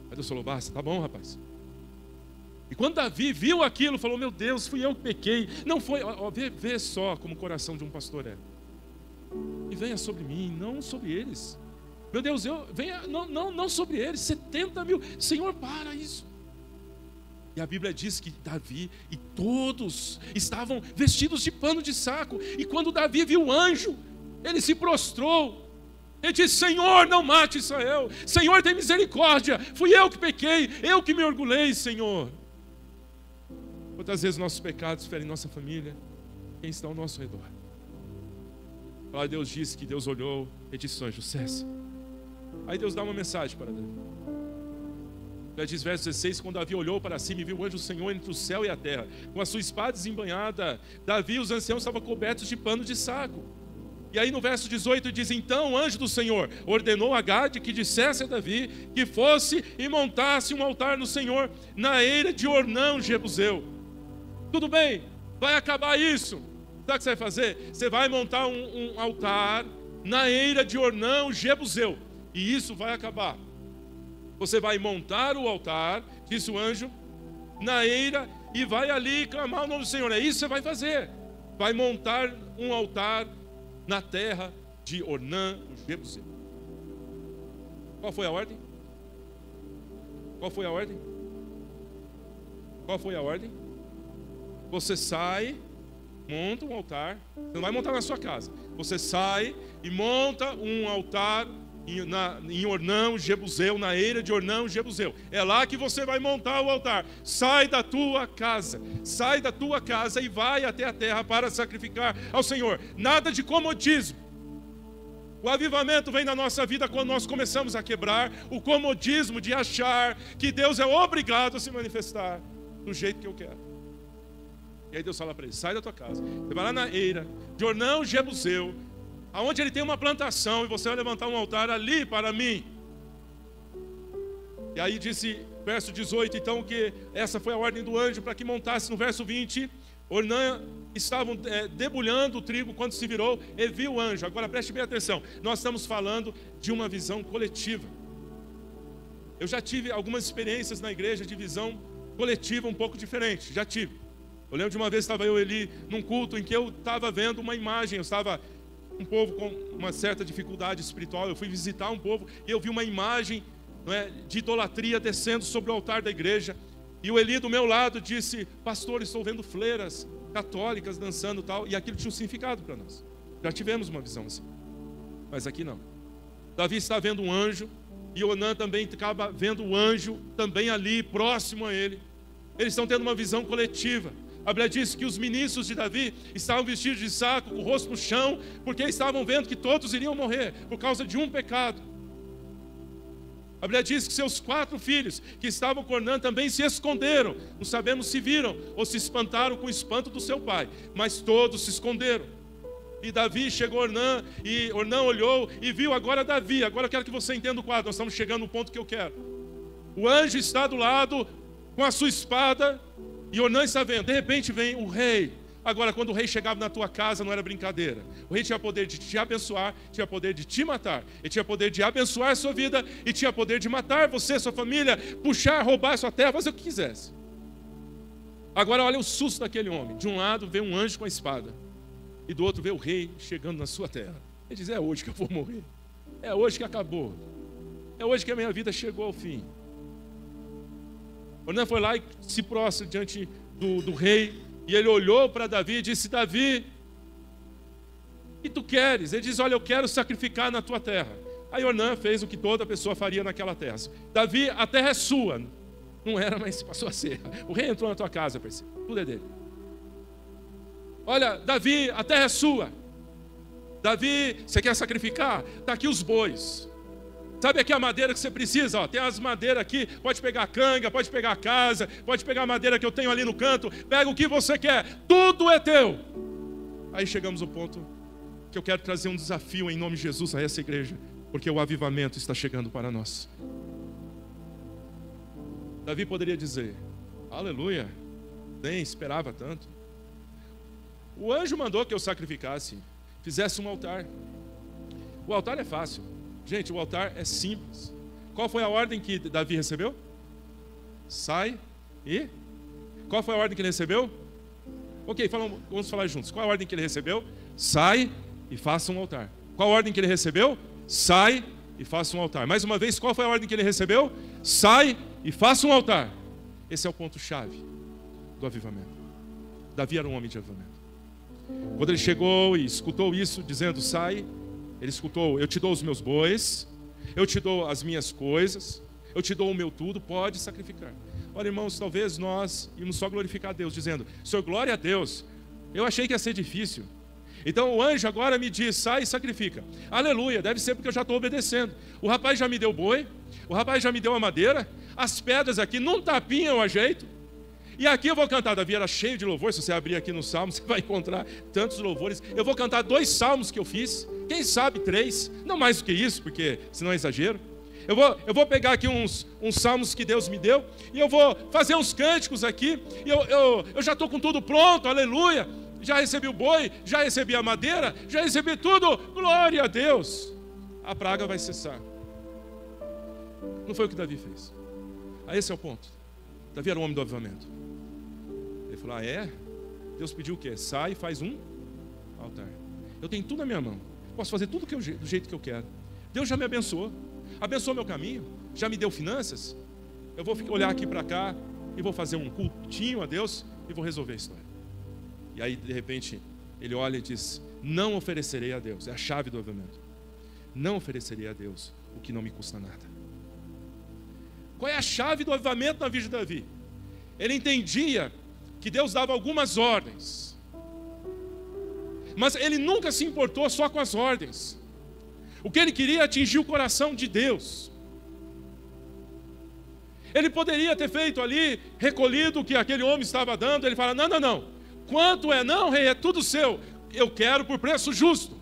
Aí Deus falou, basta, tá bom, rapaz. E quando Davi viu aquilo, falou, meu Deus, fui eu que pequei. Não foi, vê só como o coração de um pastor é. E venha sobre mim, não sobre eles. Meu Deus, não sobre eles, 70 mil. Senhor, para isso. E a Bíblia diz que Davi e todos estavam vestidos de pano de saco. E quando Davi viu o anjo, ele se prostrou. Ele disse, Senhor, não mate Israel. Senhor, tem misericórdia. Fui eu que pequei, eu que me orgulhei, Senhor. Quantas vezes nossos pecados ferem nossa família, quem está ao nosso redor. A palavra de Deus diz que Deus olhou e disse, anjo, cesse. Aí Deus dá uma mensagem para Davi. Ele diz, verso 16, quando Davi olhou para cima e viu o anjo do Senhor entre o céu e a terra, com a sua espada desembainhada, Davi e os anciãos estavam cobertos de pano de saco. E aí no verso 18 diz, então o anjo do Senhor ordenou a Gade que dissesse a Davi que fosse e montasse um altar no Senhor na eira de Ornã, Jebuseu. Tudo bem, vai acabar isso. Sabe o que você vai fazer? Você vai montar um altar na eira de Ornã, Jebuseu. E isso vai acabar. Você vai montar o altar, disse o anjo, na eira e vai ali clamar o nome do Senhor. É isso que você vai fazer. Vai montar um altar na terra de Ornã, Jebuseu. Qual foi a ordem? Qual foi a ordem? Qual foi a ordem? Você sai, monta um altar. Você não vai montar na sua casa. Você sai e monta um altar em Ornã, Jebuseu, na eira de Ornã, Jebuseu. É lá que você vai montar o altar. Sai da tua casa. Sai da tua casa e vai até a terra para sacrificar ao Senhor. Nada de comodismo. O avivamento vem na nossa vida quando nós começamos a quebrar o comodismo de achar que Deus é obrigado a se manifestar do jeito que eu quero. E aí Deus fala para ele, sai da tua casa. Você vai lá na eira de Ornã, Jebuseu, aonde ele tem uma plantação, e você vai levantar um altar ali para mim. E aí disse, verso 18, então, que essa foi a ordem do anjo para que montasse. No verso 20, Ornã estavam debulhando o trigo quando se virou e viu o anjo. Agora preste bem atenção, nós estamos falando de uma visão coletiva. Eu já tive algumas experiências na igreja de visão coletiva um pouco diferente, já tive. Eu lembro de uma vez estava eu ali num culto em que eu estava vendo uma imagem. Eu estava um povo com uma certa dificuldade espiritual. Eu fui visitar um povo e eu vi uma imagem, não é, de idolatria descendo sobre o altar da igreja. E o Eli do meu lado disse, pastor, estou vendo fleiras católicas dançando e tal. E aquilo tinha um significado para nós. Já tivemos uma visão assim. Mas aqui não. Davi está vendo um anjo. E Ornã também acaba vendo o anjo também ali, próximo a ele. Eles estão tendo uma visão coletiva. A Bíblia diz que os ministros de Davi estavam vestidos de saco, com o rosto no chão, porque estavam vendo que todos iriam morrer por causa de um pecado. A Bíblia diz que seus 4 filhos que estavam com Ornã também se esconderam. Não sabemos se viram ou se espantaram com o espanto do seu pai, mas todos se esconderam. E Davi chegou a Ornã, e Ornã olhou e viu agora Davi. Agora eu quero que você entenda o quadro, nós estamos chegando no ponto que eu quero. O anjo está do lado com a sua espada, e Ornã está vendo. De repente vem o rei. Agora, quando o rei chegava na tua casa, não era brincadeira. O rei tinha poder de te abençoar, tinha poder de te matar. Ele tinha poder de abençoar a sua vida e tinha poder de matar você, sua família, puxar, roubar a sua terra, fazer o que quisesse. Agora olha o susto daquele homem. De um lado vê um anjo com a espada, e do outro vê o rei chegando na sua terra. Ele diz, é hoje que eu vou morrer. É hoje que acabou. É hoje que a minha vida chegou ao fim. Ornã foi lá e se prostra diante do rei, e ele olhou para Davi e disse: Davi, o que tu queres? Ele diz: olha, eu quero sacrificar na tua terra. Aí Ornã fez o que toda pessoa faria naquela terra. Davi, a terra é sua. Não era, mas passou a ser. O rei entrou na tua casa, percebe? Tudo é dele. Olha, Davi, a terra é sua. Davi, você quer sacrificar? Está aqui os bois. Sabe aqui a madeira que você precisa? Ó, tem as madeiras aqui, pode pegar a canga, pode pegar a casa, pode pegar a madeira que eu tenho ali no canto, pega o que você quer, tudo é teu. Aí chegamos ao ponto que eu quero trazer um desafio em nome de Jesus a essa igreja, porque o avivamento está chegando para nós. Davi poderia dizer: aleluia, nem esperava tanto. O anjo mandou que eu sacrificasse, fizesse um altar. O altar é fácil. Gente, o altar é simples. Qual foi a ordem que Davi recebeu? Sai e... Qual foi a ordem que ele recebeu? Ok, vamos falar juntos. Qual a ordem que ele recebeu? Sai e faça um altar. Qual a ordem que ele recebeu? Sai e faça um altar. Mais uma vez, qual foi a ordem que ele recebeu? Sai e faça um altar. Esse é o ponto-chave do avivamento. Davi era um homem de avivamento. Quando ele chegou e escutou isso, dizendo: sai, ele escutou: eu te dou os meus bois, eu te dou as minhas coisas, eu te dou o meu tudo, pode sacrificar. Olha, irmãos, talvez nós íamos só glorificar a Deus, dizendo: Senhor, glória a Deus, eu achei que ia ser difícil. Então o anjo agora me diz: sai e sacrifica. Aleluia, deve ser porque eu já estou obedecendo. O rapaz já me deu boi, o rapaz já me deu a madeira, as pedras aqui, num tapinha eu ajeito. E aqui eu vou cantar. Davi era cheio de louvor. Se você abrir aqui no Salmo, você vai encontrar tantos louvores. Eu vou cantar 2 salmos que eu fiz, quem sabe 3, não mais do que isso, porque senão é exagero. Eu vou pegar aqui uns salmos que Deus me deu, e eu vou fazer uns cânticos aqui, e eu já estou com tudo pronto, aleluia. Já recebi o boi, já recebi a madeira, já recebi tudo, glória a Deus. A praga vai cessar. Não foi o que Davi fez. Esse é o ponto. Davi era um homem do avivamento. Ele falou: é? Deus pediu o quê? Sai e faz um altar. Eu tenho tudo na minha mão, posso fazer tudo do jeito que eu quero. Deus já me abençoou, abençoou meu caminho, já me deu finanças. Eu vou olhar aqui para cá e vou fazer um cultinho a Deus e vou resolver a história. E aí de repente ele olha e diz: não oferecerei a Deus. É a chave do avivamento. Não oferecerei a Deus o que não me custa nada. Qual é a chave do avivamento na vida de Davi? Ele entendia que Deus dava algumas ordens, mas ele nunca se importou só com as ordens. O que ele queria é atingir o coração de Deus. Ele poderia ter feito ali, recolhido o que aquele homem estava dando. Ele fala: não, quanto é? Não, rei, é tudo seu, eu quero por preço justo.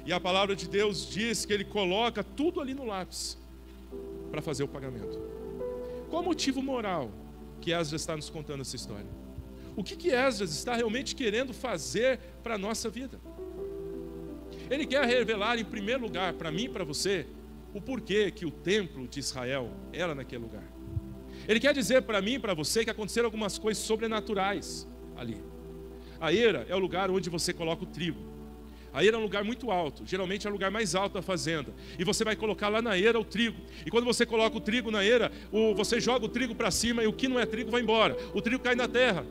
E a palavra de Deus diz que ele coloca tudo ali no lápis para fazer o pagamento. Qual o motivo moral que Esdras está nos contando essa história? O que Esdras está realmente querendo fazer para a nossa vida? Ele quer revelar em primeiro lugar para mim e para você o porquê que o templo de Israel era naquele lugar. Ele quer dizer para mim e para você que aconteceram algumas coisas sobrenaturais ali. A eira é o lugar onde você coloca o trigo. A eira é um lugar muito alto, geralmente é o lugar mais alto da fazenda. E você vai colocar lá na eira o trigo. E quando você coloca o trigo na eira, você joga o trigo para cima e o que não é trigo vai embora. O trigo cai na terra.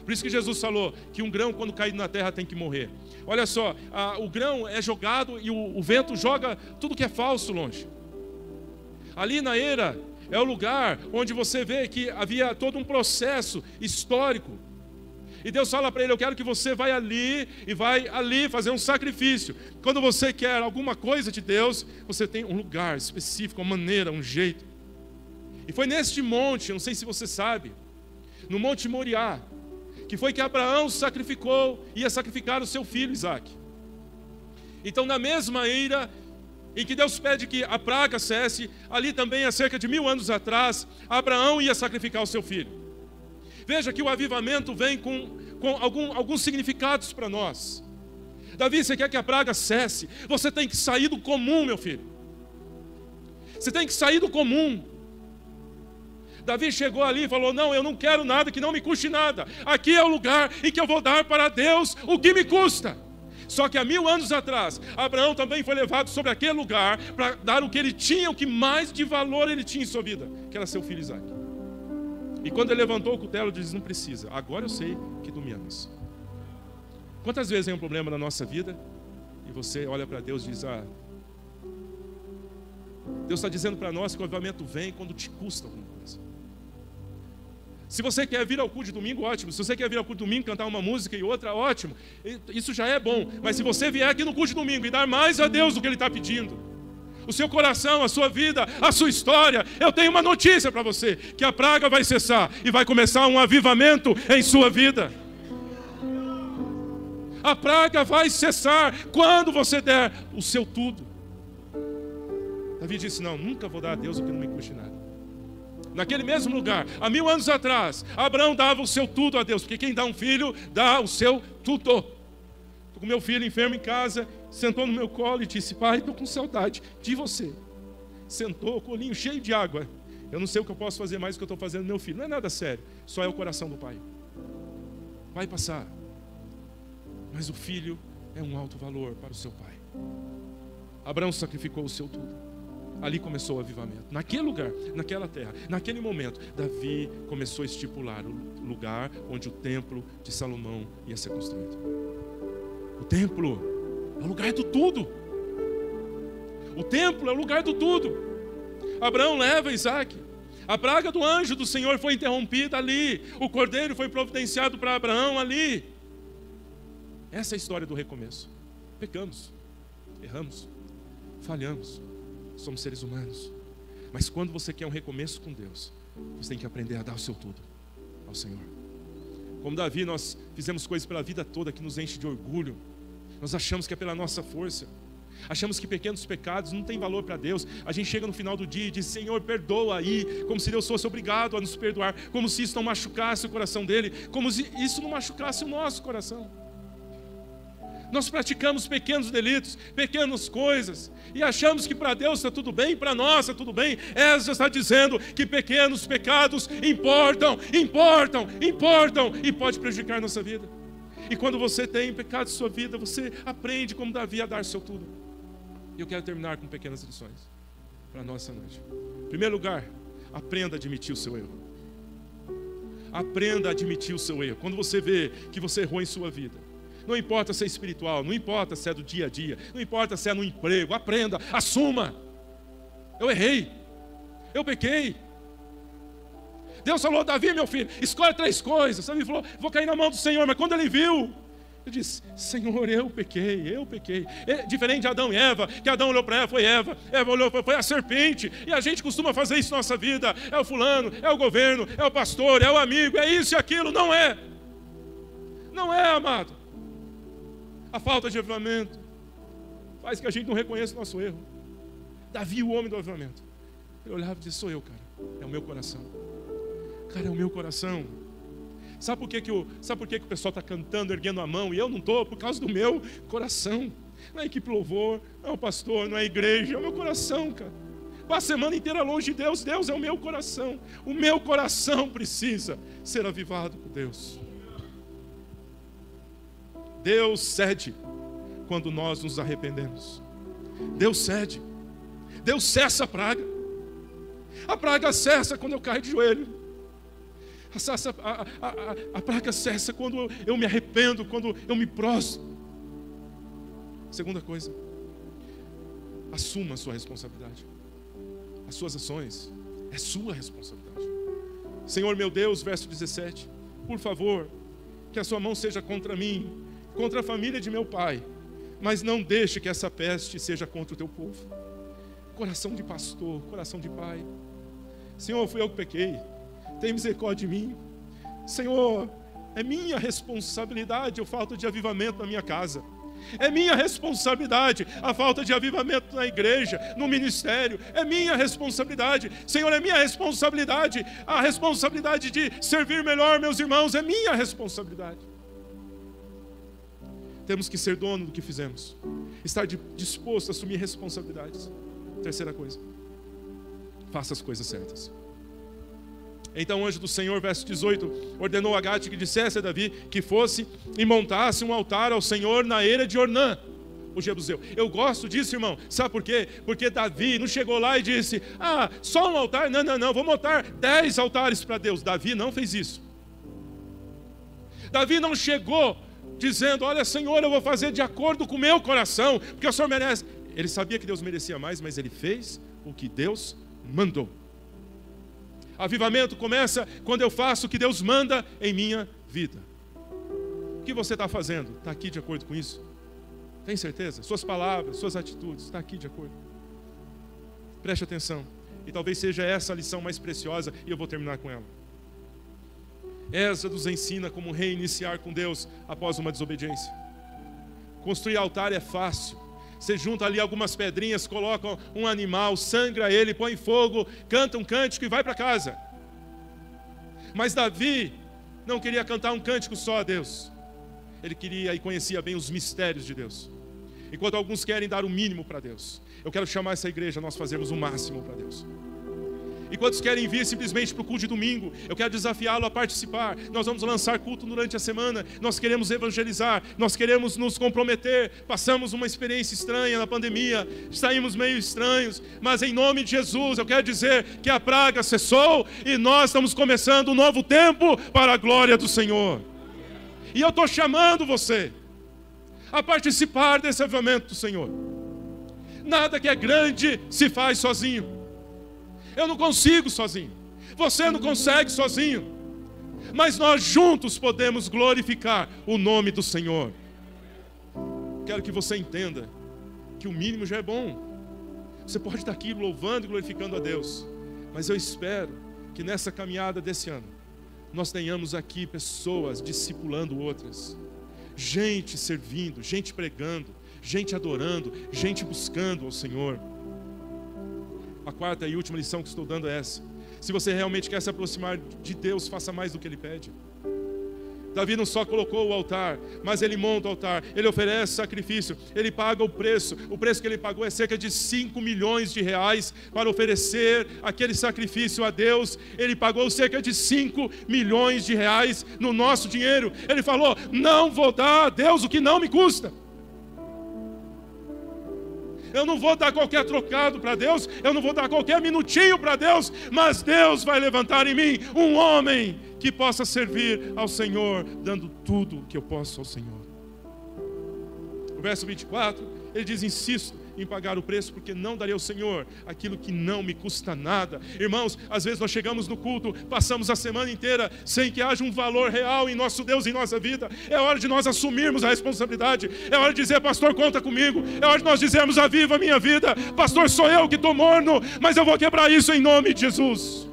Por isso que Jesus falou que um grão, quando cair na terra, tem que morrer. Olha só, o grão é jogado e o vento joga tudo que é falso longe. Ali na eira é o lugar onde você vê que havia todo um processo histórico. E Deus fala para ele: eu quero que você vá ali e vai ali fazer um sacrifício. Quando você quer alguma coisa de Deus, você tem um lugar específico, uma maneira, um jeito. E foi neste monte, não sei se você sabe, no Monte Moriá, que foi que Abraão ia sacrificar o seu filho Isaque. Então, na mesma eira em que Deus pede que a praga cesse, ali também há cerca de 1000 anos atrás, Abraão ia sacrificar o seu filho. Veja que o avivamento vem com alguns significados para nós. Davi, você quer que a praga cesse? Você tem que sair do comum, meu filho. Você tem que sair do comum. Davi chegou ali e falou: não, eu não quero nada que não me custe nada. Aqui é o lugar em que eu vou dar para Deus o que me custa. Só que há 1000 anos atrás, Abraão também foi levado sobre aquele lugar para dar o que ele tinha, o que mais de valor ele tinha em sua vida, que era seu filho Isaque. E quando ele levantou o cutelo, ele disse: não precisa, agora eu sei que tu me amas. Quantas vezes vem um problema na nossa vida e você olha para Deus e diz: Deus está dizendo para nós que o avivamento vem quando te custa alguma coisa. Se você quer vir ao culto de domingo, ótimo. Se você quer vir ao culto de domingo, cantar uma música e outra, ótimo. Isso já é bom. Mas se você vier aqui no culto de domingo e dar mais a Deus do que Ele está pedindo, o seu coração, a sua vida, a sua história, eu tenho uma notícia para você, que a praga vai cessar e vai começar um avivamento em sua vida. A praga vai cessar quando você der o seu tudo. Davi disse: não, nunca vou dar a Deus o que não me custe nada. Naquele mesmo lugar, há 1000 anos atrás, Abraão dava o seu tudo a Deus, porque quem dá um filho, dá o seu tudo. Estou com meu filho enfermo em casa, sentou no meu colo e disse: pai, estou com saudade de você. Sentou, colinho cheio de água. Eu não sei o que eu posso fazer mais do que eu estou fazendo meu filho. Não é nada sério, só é o coração do pai. Vai passar. Mas o filho é um alto valor para o seu pai. Abraão sacrificou o seu tudo. Ali começou o avivamento. Naquele lugar, naquela terra, naquele momento, Davi começou a estipular o lugar onde o templo de Salomão ia ser construído. O templo é o lugar do tudo. O templo é o lugar do tudo. Abraão leva Isaque. A praga do anjo do Senhor foi interrompida ali. O cordeiro foi providenciado para Abraão ali. Essa é a história do recomeço. Pecamos, erramos, falhamos. Somos seres humanos. Mas quando você quer um recomeço com Deus, você tem que aprender a dar o seu tudo ao Senhor. Como Davi, nós fizemos coisas pela vida toda que nos enche de orgulho. Nós achamos que é pela nossa força. Achamos que pequenos pecados não têm valor para Deus. A gente chega no final do dia e diz: Senhor, perdoa aí. Como se Deus fosse obrigado a nos perdoar. Como se isso não machucasse o coração dele. Como se isso não machucasse o nosso coração. Nós praticamos pequenos delitos, pequenas coisas, e achamos que para Deus está tudo bem, para nós está tudo bem. Essa está dizendo que pequenos pecados importam, e pode prejudicar nossa vida. E quando você tem pecado em sua vida, você aprende como Davi a dar seu tudo. E eu quero terminar com pequenas lições para nós essa noite. Em primeiro lugar, aprenda a admitir o seu erro. Aprenda a admitir o seu erro. Quando você vê que você errou em sua vida, não importa se é espiritual, não importa se é do dia a dia, não importa se é no emprego, aprenda, assuma. Eu errei, eu pequei. Deus falou: Davi, meu filho, escolhe 3 coisas. Davi falou: vou cair na mão do Senhor. Mas quando ele viu, ele disse: Senhor, eu pequei. Diferente de Adão e Eva, que Adão olhou para Eva, foi Eva. Eva olhou, foi a serpente. E a gente costuma fazer isso na nossa vida. É o fulano, é o governo, é o pastor, é o amigo, é isso e aquilo. Não é. Não é, amado. A falta de avivamento faz que a gente não reconheça o nosso erro. Davi, o homem do avivamento, ele olhava e disse: sou eu, cara, é o meu coração. Cara, é o meu coração. Sabe por que o pessoal está cantando, erguendo a mão, e eu não estou? Por causa do meu coração. Não é equipe louvor, não é o pastor, não é a igreja, é o meu coração, cara. Passa a semana inteira longe de Deus. Deus é o meu coração. O meu coração precisa ser avivado por Deus. Deus cede quando nós nos arrependemos. Deus cede. Deus cessa a praga. A praga cessa quando eu caio de joelho. A praga cessa quando eu me arrependo, quando eu me prostro. Segunda coisa, assuma a sua responsabilidade. As suas ações é sua responsabilidade. Senhor meu Deus, verso 17, por favor, que a sua mão seja contra mim, contra a família de meu pai, mas não deixe que essa peste seja contra o teu povo. Coração de pastor, coração de pai. Senhor, fui eu que pequei, tem misericórdia de mim. Senhor, é minha responsabilidade a falta de avivamento na minha casa. É minha responsabilidade a falta de avivamento na igreja, no ministério. É minha responsabilidade. Senhor, é minha responsabilidade. A responsabilidade de servir melhor meus irmãos é minha responsabilidade. Temos que ser dono do que fizemos. Estar disposto a assumir responsabilidades. Terceira coisa, faça as coisas certas. Então o anjo do Senhor, verso 18, ordenou a Gade que dissesse a Davi que fosse e montasse um altar ao Senhor na eira de Ornã, o jebuseu. Eu gosto disso, irmão. Sabe por quê? Porque Davi não chegou lá e disse: só um altar? Não, vou montar 10 altares para Deus. Davi não fez isso. Davi não chegou dizendo: olha, Senhor, eu vou fazer de acordo com o meu coração, porque o Senhor merece. Ele sabia que Deus merecia mais, mas ele fez o que Deus mandou. Avivamento começa quando eu faço o que Deus manda em minha vida. O que você está fazendo? Está aqui de acordo com isso? Tem certeza? Suas palavras, suas atitudes, está aqui de acordo? Preste atenção. E talvez seja essa a lição mais preciosa, e eu vou terminar com ela. Esdras nos ensina como reiniciar com Deus após uma desobediência. Construir altar é fácil. Você junta ali algumas pedrinhas, coloca um animal, sangra ele, põe fogo, canta um cântico e vai para casa. Mas Davi não queria cantar um cântico só a Deus. Ele queria e conhecia bem os mistérios de Deus. Enquanto alguns querem dar o mínimo para Deus, eu quero chamar essa igreja a nós fazermos o máximo para Deus. E quantos querem vir simplesmente para o culto de domingo, eu quero desafiá-lo a participar. Nós vamos lançar culto durante a semana. Nós queremos evangelizar, nós queremos nos comprometer. Passamos uma experiência estranha na pandemia, saímos meio estranhos, mas em nome de Jesus eu quero dizer que a praga cessou e nós estamos começando um novo tempo para a glória do Senhor. E eu estou chamando você a participar desse avivamento do Senhor. Nada que é grande se faz sozinho. Eu não consigo sozinho, você não consegue sozinho, mas nós juntos podemos glorificar o nome do Senhor. Quero que você entenda que o mínimo já é bom. Você pode estar aqui louvando e glorificando a Deus, mas eu espero que nessa caminhada desse ano nós tenhamos aqui pessoas discipulando outras, gente servindo, gente pregando, gente adorando, gente buscando ao Senhor. A quarta e última lição que estou dando é essa: se você realmente quer se aproximar de Deus, faça mais do que Ele pede. Davi não só colocou o altar, mas ele monta o altar, ele oferece sacrifício, ele paga o preço que ele pagou é cerca de 5 milhões de reais para oferecer aquele sacrifício a Deus. Ele pagou cerca de 5 milhões de reais no nosso dinheiro. Ele falou: não vou dar a Deus o que não me custa. Eu não vou dar qualquer trocado para Deus, eu não vou dar qualquer minutinho para Deus, mas Deus vai levantar em mim um homem que possa servir ao Senhor, dando tudo o que eu posso ao Senhor. O verso 24, ele diz: insisto em pagar o preço, porque não darei ao Senhor aquilo que não me custa nada. Irmãos, às vezes nós chegamos no culto, passamos a semana inteira sem que haja um valor real em nosso Deus, em nossa vida. É hora de nós assumirmos a responsabilidade. É hora de dizer: pastor, conta comigo. É hora de nós dizermos: aviva a minha vida. Pastor, sou eu que estou morno, mas eu vou quebrar isso em nome de Jesus.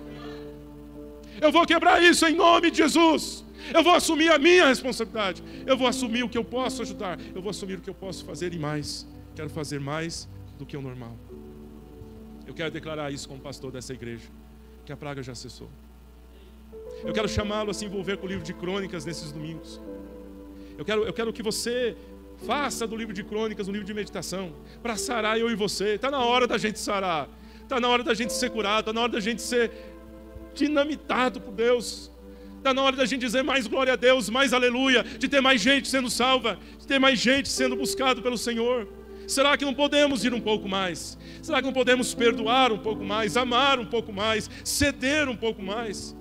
Eu vou quebrar isso em nome de Jesus. Eu vou assumir a minha responsabilidade. Eu vou assumir o que eu posso ajudar. Eu vou assumir o que eu posso fazer e mais. Quero fazer mais do que o normal. Eu quero declarar isso como pastor dessa igreja, que a praga já cessou. Eu quero chamá-lo a se envolver com o livro de Crônicas nesses domingos. Eu quero que você faça do livro de Crônicas um livro de meditação, para sarar eu e você. Está na hora da gente sarar. Está na hora da gente ser curado. Está na hora da gente ser dinamitado por Deus. Está na hora da gente dizer mais glória a Deus, mais aleluia, de ter mais gente sendo salva, de ter mais gente sendo buscado pelo Senhor. Será que não podemos ir um pouco mais? Será que não podemos perdoar um pouco mais, amar um pouco mais, ceder um pouco mais?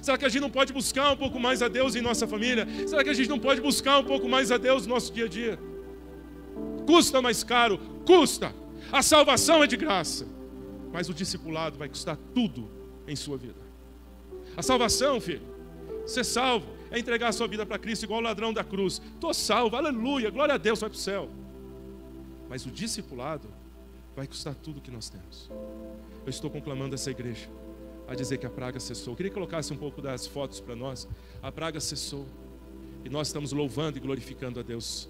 Será que a gente não pode buscar um pouco mais a Deus em nossa família? Será que a gente não pode buscar um pouco mais a Deus no nosso dia a dia? Custa mais caro? Custa. A salvação é de graça, mas o discipulado vai custar tudo em sua vida. A salvação, filho, ser salvo é entregar a sua vida para Cristo igual o ladrão da cruz. Estou salvo, aleluia, glória a Deus, vai para o céu. Mas o discipulado vai custar tudo o que nós temos. Eu estou conclamando essa igreja a dizer que a praga cessou. Eu queria que colocasse um pouco das fotos para nós. A praga cessou e nós estamos louvando e glorificando a Deus.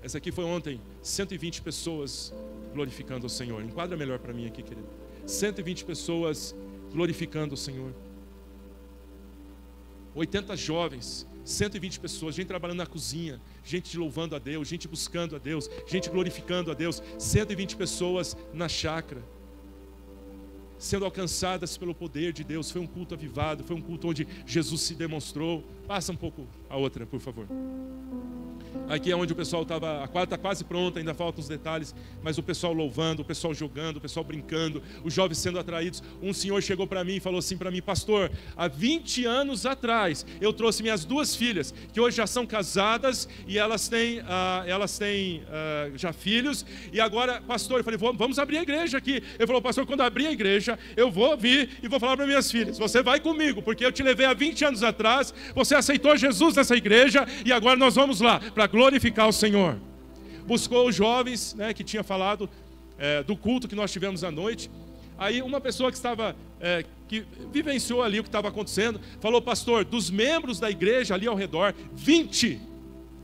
Essa aqui foi ontem, 120 pessoas glorificando o Senhor. Enquadra melhor para mim aqui, querido. 120 pessoas glorificando o Senhor. 80 jovens, 120 pessoas, gente trabalhando na cozinha, gente louvando a Deus, gente buscando a Deus, gente glorificando a Deus, 120 pessoas na chácara. sendo alcançadas pelo poder de Deus. Foi um culto avivado, foi um culto onde Jesus se demonstrou. Passa um pouco a outra, por favor. Aqui é onde o pessoal estava, a quadra está quase pronta, ainda faltam os detalhes, mas o pessoal louvando, o pessoal jogando, o pessoal brincando, os jovens sendo atraídos. Um senhor chegou para mim e falou assim para mim: pastor, há 20 anos atrás eu trouxe minhas 2 filhas, que hoje já são casadas e elas têm já filhos, e agora, pastor, eu falei, vamos abrir a igreja aqui. Ele falou: pastor, quando abrir a igreja, eu vou vir e vou falar para minhas filhas, você vai comigo, porque eu te levei há 20 anos atrás, você aceitou Jesus nessa igreja, e agora nós vamos lá, para glorificar o Senhor. Buscou os jovens, né, que tinha falado do culto que nós tivemos à noite. Aí uma pessoa que estava, que vivenciou ali o que estava acontecendo, falou: pastor, dos membros da igreja ali ao redor, 20,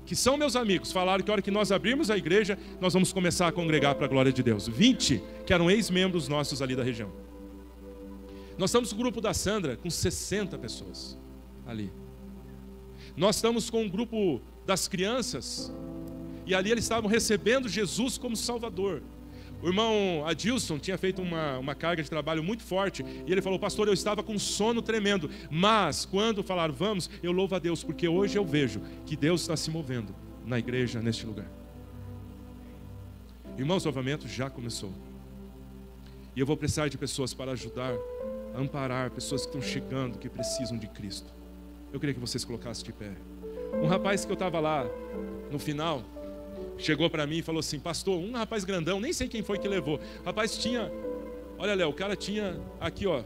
que são meus amigos, falaram que a hora que nós abrirmos a igreja, nós vamos começar a congregar para a glória de Deus. 20 que eram ex-membros nossos ali da região. Nós estamos no grupo da Sandra com 60 pessoas ali. Nós estamos com um grupo das crianças, e ali eles estavam recebendo Jesus como Salvador. O irmão Adilson tinha feito uma carga de trabalho muito forte, e ele falou: pastor, eu estava com sono tremendo, mas quando falaram vamos, eu louvo a Deus, porque hoje eu vejo que Deus está se movendo na igreja, neste lugar. Irmãos, o avivamento já começou, e eu vou precisar de pessoas para ajudar, amparar pessoas que estão chegando, que precisam de Cristo. Eu queria que vocês colocassem de pé. Um rapaz que eu estava lá no final chegou para mim e falou assim: pastor, um rapaz grandão, nem sei quem foi que levou. O rapaz tinha, olha, Léo, o cara tinha aqui, ó,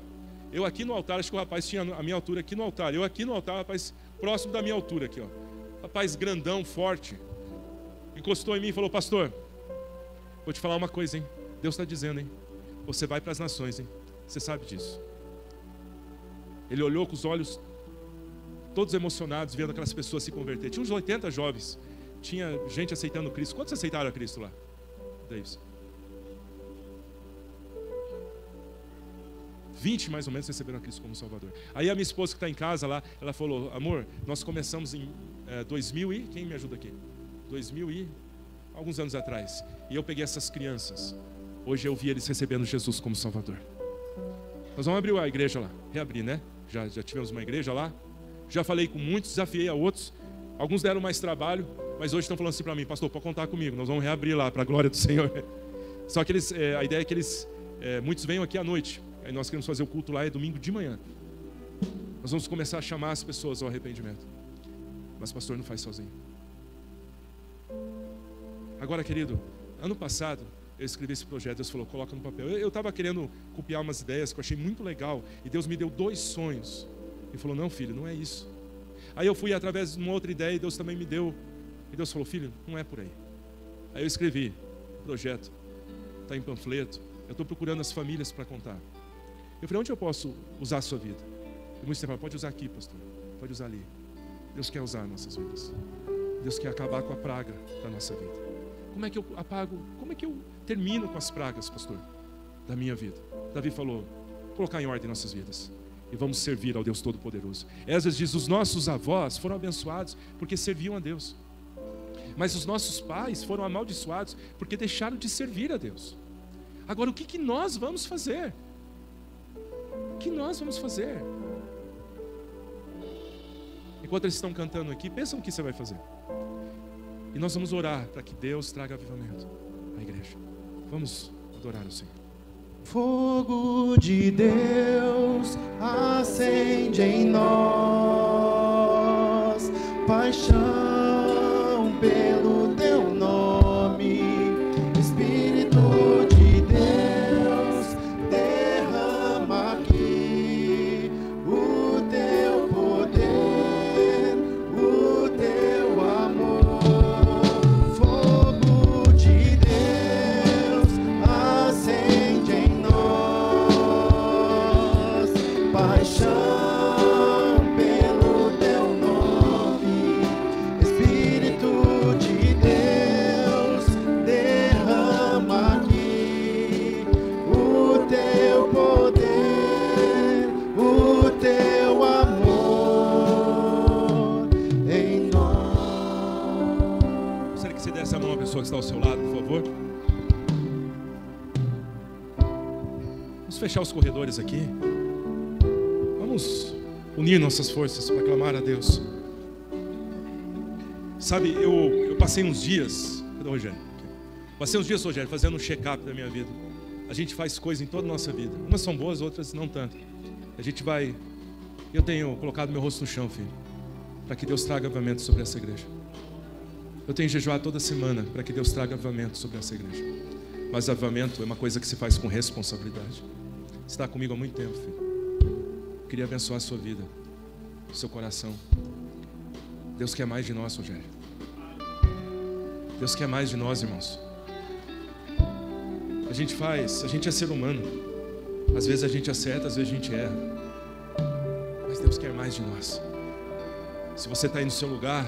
eu aqui no altar, acho que o rapaz tinha a minha altura aqui no altar, eu aqui no altar, o rapaz próximo da minha altura aqui, ó. Rapaz grandão, forte, encostou em mim e falou: pastor, vou te falar uma coisa, hein? Deus está dizendo, hein? Você vai para as nações, hein? Você sabe disso. Ele olhou com os olhos todos emocionados, vendo aquelas pessoas se converter. Tinha uns 80 jovens, tinha gente aceitando Cristo. Quantos aceitaram a Cristo lá? Davis? 20 mais ou menos receberam a Cristo como Salvador. Aí a minha esposa que está em casa lá, ela falou: amor, nós começamos em 2000 e... quem me ajuda aqui? 2000 e... alguns anos atrás. E eu peguei essas crianças. Hoje eu vi eles recebendo Jesus como Salvador. Nós vamos abrir a igreja lá. Reabrir, né? Já tivemos uma igreja lá. Já falei com muitos, desafiei a outros. Alguns deram mais trabalho, mas hoje estão falando assim para mim: pastor, pode contar comigo, nós vamos reabrir lá, para a glória do Senhor. Só que a ideia é que muitos venham aqui à noite. Aí nós queremos fazer o culto lá, é domingo de manhã. Nós vamos começar a chamar as pessoas ao arrependimento. Mas pastor, não faz sozinho. Agora, querido, ano passado eu escrevi esse projeto, Deus falou: coloca no papel. Eu estava querendo copiar umas ideias que eu achei muito legal, e Deus me deu 2 sonhos. Ele falou: não, filho, não é isso. Aí eu fui através de uma outra ideia, e Deus também me deu. E Deus falou: filho, não é por aí. Aí eu escrevi o projeto, está em panfleto. Eu estou procurando as famílias para contar. Eu falei: onde eu posso usar a sua vida? E muitos falaram: pode usar aqui, pastor, pode usar ali. Deus quer usar nossas vidas. Deus quer acabar com a praga da nossa vida. Como é que eu apago, como é que eu termino com as pragas, pastor, da minha vida? Davi falou: colocar em ordem nossas vidas e vamos servir ao Deus Todo-Poderoso. Esdras diz: os nossos avós foram abençoados porque serviam a Deus, mas os nossos pais foram amaldiçoados porque deixaram de servir a Deus. Agora, o que nós vamos fazer? O que nós vamos fazer? Enquanto eles estão cantando aqui, pensa no que você vai fazer. E nós vamos orar para que Deus traga avivamento à igreja. Vamos adorar o Senhor. Fogo de Deus acende em nós, paixão pelo teu nome, Espírito de Deus, derrama aqui o teu poder, o teu amor. Fogo de Deus acende em nós, paixão pelo teu nome, Espírito de Deus, derrama aqui o teu poder, o teu amor em nós. Gostaria que você desse a mão à pessoa que está ao seu lado, por favor. Vamos fechar os corredores aqui. Vamos unir nossas forças para clamar a Deus. Sabe, eu passei uns dias... Cadê o Rogério? Passei uns dias, Rogério, fazendo um check-up da minha vida. A gente faz coisas em toda a nossa vida. Umas são boas, outras não tanto. A gente vai... Eu tenho colocado meu rosto no chão, filho, para que Deus traga avivamento sobre essa igreja. Eu tenho jejuado toda semana para que Deus traga avivamento sobre essa igreja. Mas avivamento é uma coisa que se faz com responsabilidade. Você está comigo há muito tempo, filho. Eu queria abençoar a sua vida, o seu coração. Deus quer mais de nós, Rogério. Deus quer mais de nós, irmãos. A gente é ser humano. Às vezes a gente acerta, às vezes a gente erra. Mas Deus quer mais de nós. Se você está aí no seu lugar,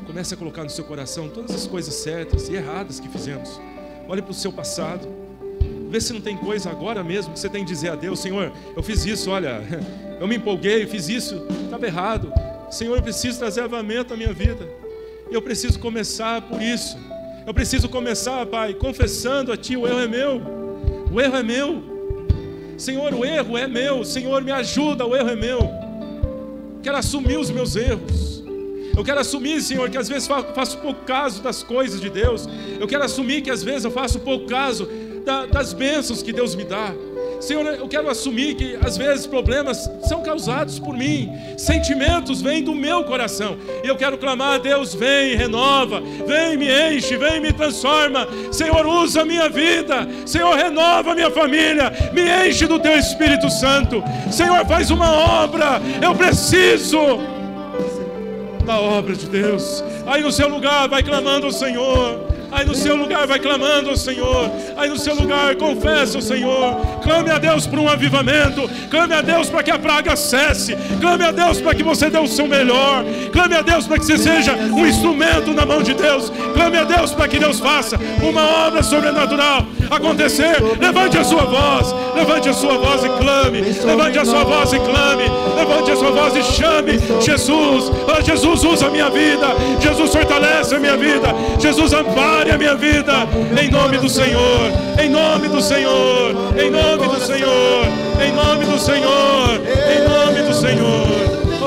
comece a colocar no seu coração todas as coisas certas e erradas que fizemos. Olhe para o seu passado. Vê se não tem coisa agora mesmo que você tem que dizer a Deus: Senhor, eu fiz isso, olha, eu me empolguei, fiz isso, estava errado. Senhor, eu preciso trazer avivamento à minha vida. E eu preciso começar por isso. Eu preciso começar, Pai, confessando a Ti: o erro é meu. O erro é meu. Senhor, o erro é meu. Senhor, me ajuda, o erro é meu. Quero assumir os meus erros. Eu quero assumir, Senhor, que às vezes faço pouco caso das coisas de Deus. Eu quero assumir que às vezes eu faço pouco caso das bênçãos que Deus me dá. Senhor, eu quero assumir que às vezes problemas são causados por mim. Sentimentos vêm do meu coração. E eu quero clamar a Deus: vem, renova, vem, me enche, vem, me transforma. Senhor, usa a minha vida. Senhor, renova a minha família. Me enche do Teu Espírito Santo. Senhor, faz uma obra. Eu preciso da obra de Deus. Aí no seu lugar vai clamando ao Senhor. Aí no seu lugar vai clamando ao Senhor. Aí no seu lugar confessa ao Senhor. Clame a Deus por um avivamento. Clame a Deus para que a praga cesse. Clame a Deus para que você dê o seu melhor. Clame a Deus para que você seja um instrumento na mão de Deus. Clame a Deus para que Deus faça uma obra sobrenatural acontecer. Levante a sua voz. Levante a sua voz e clame. Levante a sua voz e clame. Levante a sua voz e chame Jesus. Oh, Jesus, usa a minha vida. Jesus, fortalece a minha vida. Jesus, ampare a minha vida. Em nome do Senhor. Em nome do Senhor. Em nome do Senhor. Em nome do Senhor. Em nome do Senhor.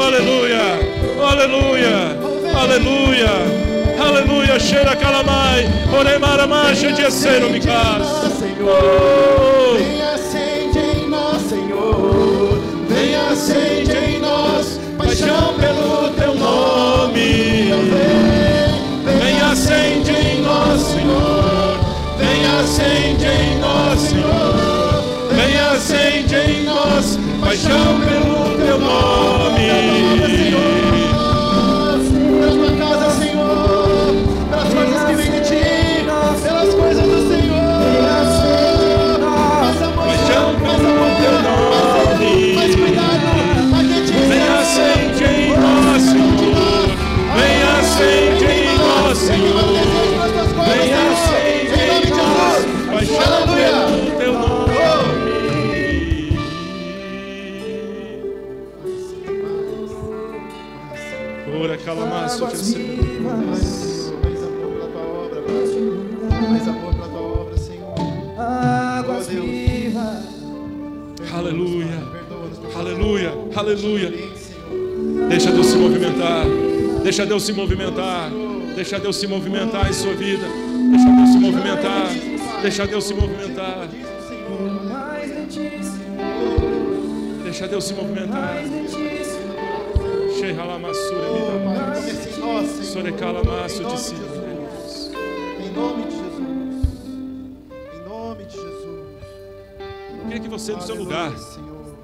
Aleluia. Aleluia. Aleluia. Aleluia. Cheira calamai. Oremara marcha de acero me casa. Vem, acende em nós, Senhor. Vem, acende em nós paixão pelo Teu nome. Vem, acende em nós, Senhor. Vem, acende em nós, Senhor. Vem, acende em nós paixão pelo Teu nome. Pelas tua casa, Senhor. Pelas coisas que vêm de Ti. Pelas coisas do Senhor. Mais amor, mais amor, Teu nome. Mais cuidado. Vem, acende em nós, Senhor. Vem, acende em nós, Senhor. Vem, acende em nós paixão pelo Teu nome. Ora, calamaço de Senhor. Mais amor pela Tua obra, Pai. Mais amor pela Tua obra, Senhor. Águas vivas. Aleluia. Aleluia. Aleluia. Deixa Deus se movimentar. Deixa Deus se movimentar. Deixa Deus se movimentar em sua vida. Deixa Deus se movimentar. Deixa Deus se movimentar. Mais de Ti, Senhor. Deixa Deus se movimentar. Mais de Ti, Senhor. Shehalamassura Comece em nós, Senhor. Sorecalamaço Em de nome si. Jesus. Em nome de Jesus. Em nome de Jesus. Eu queria que você no seu Aleluia, lugar, Senhor.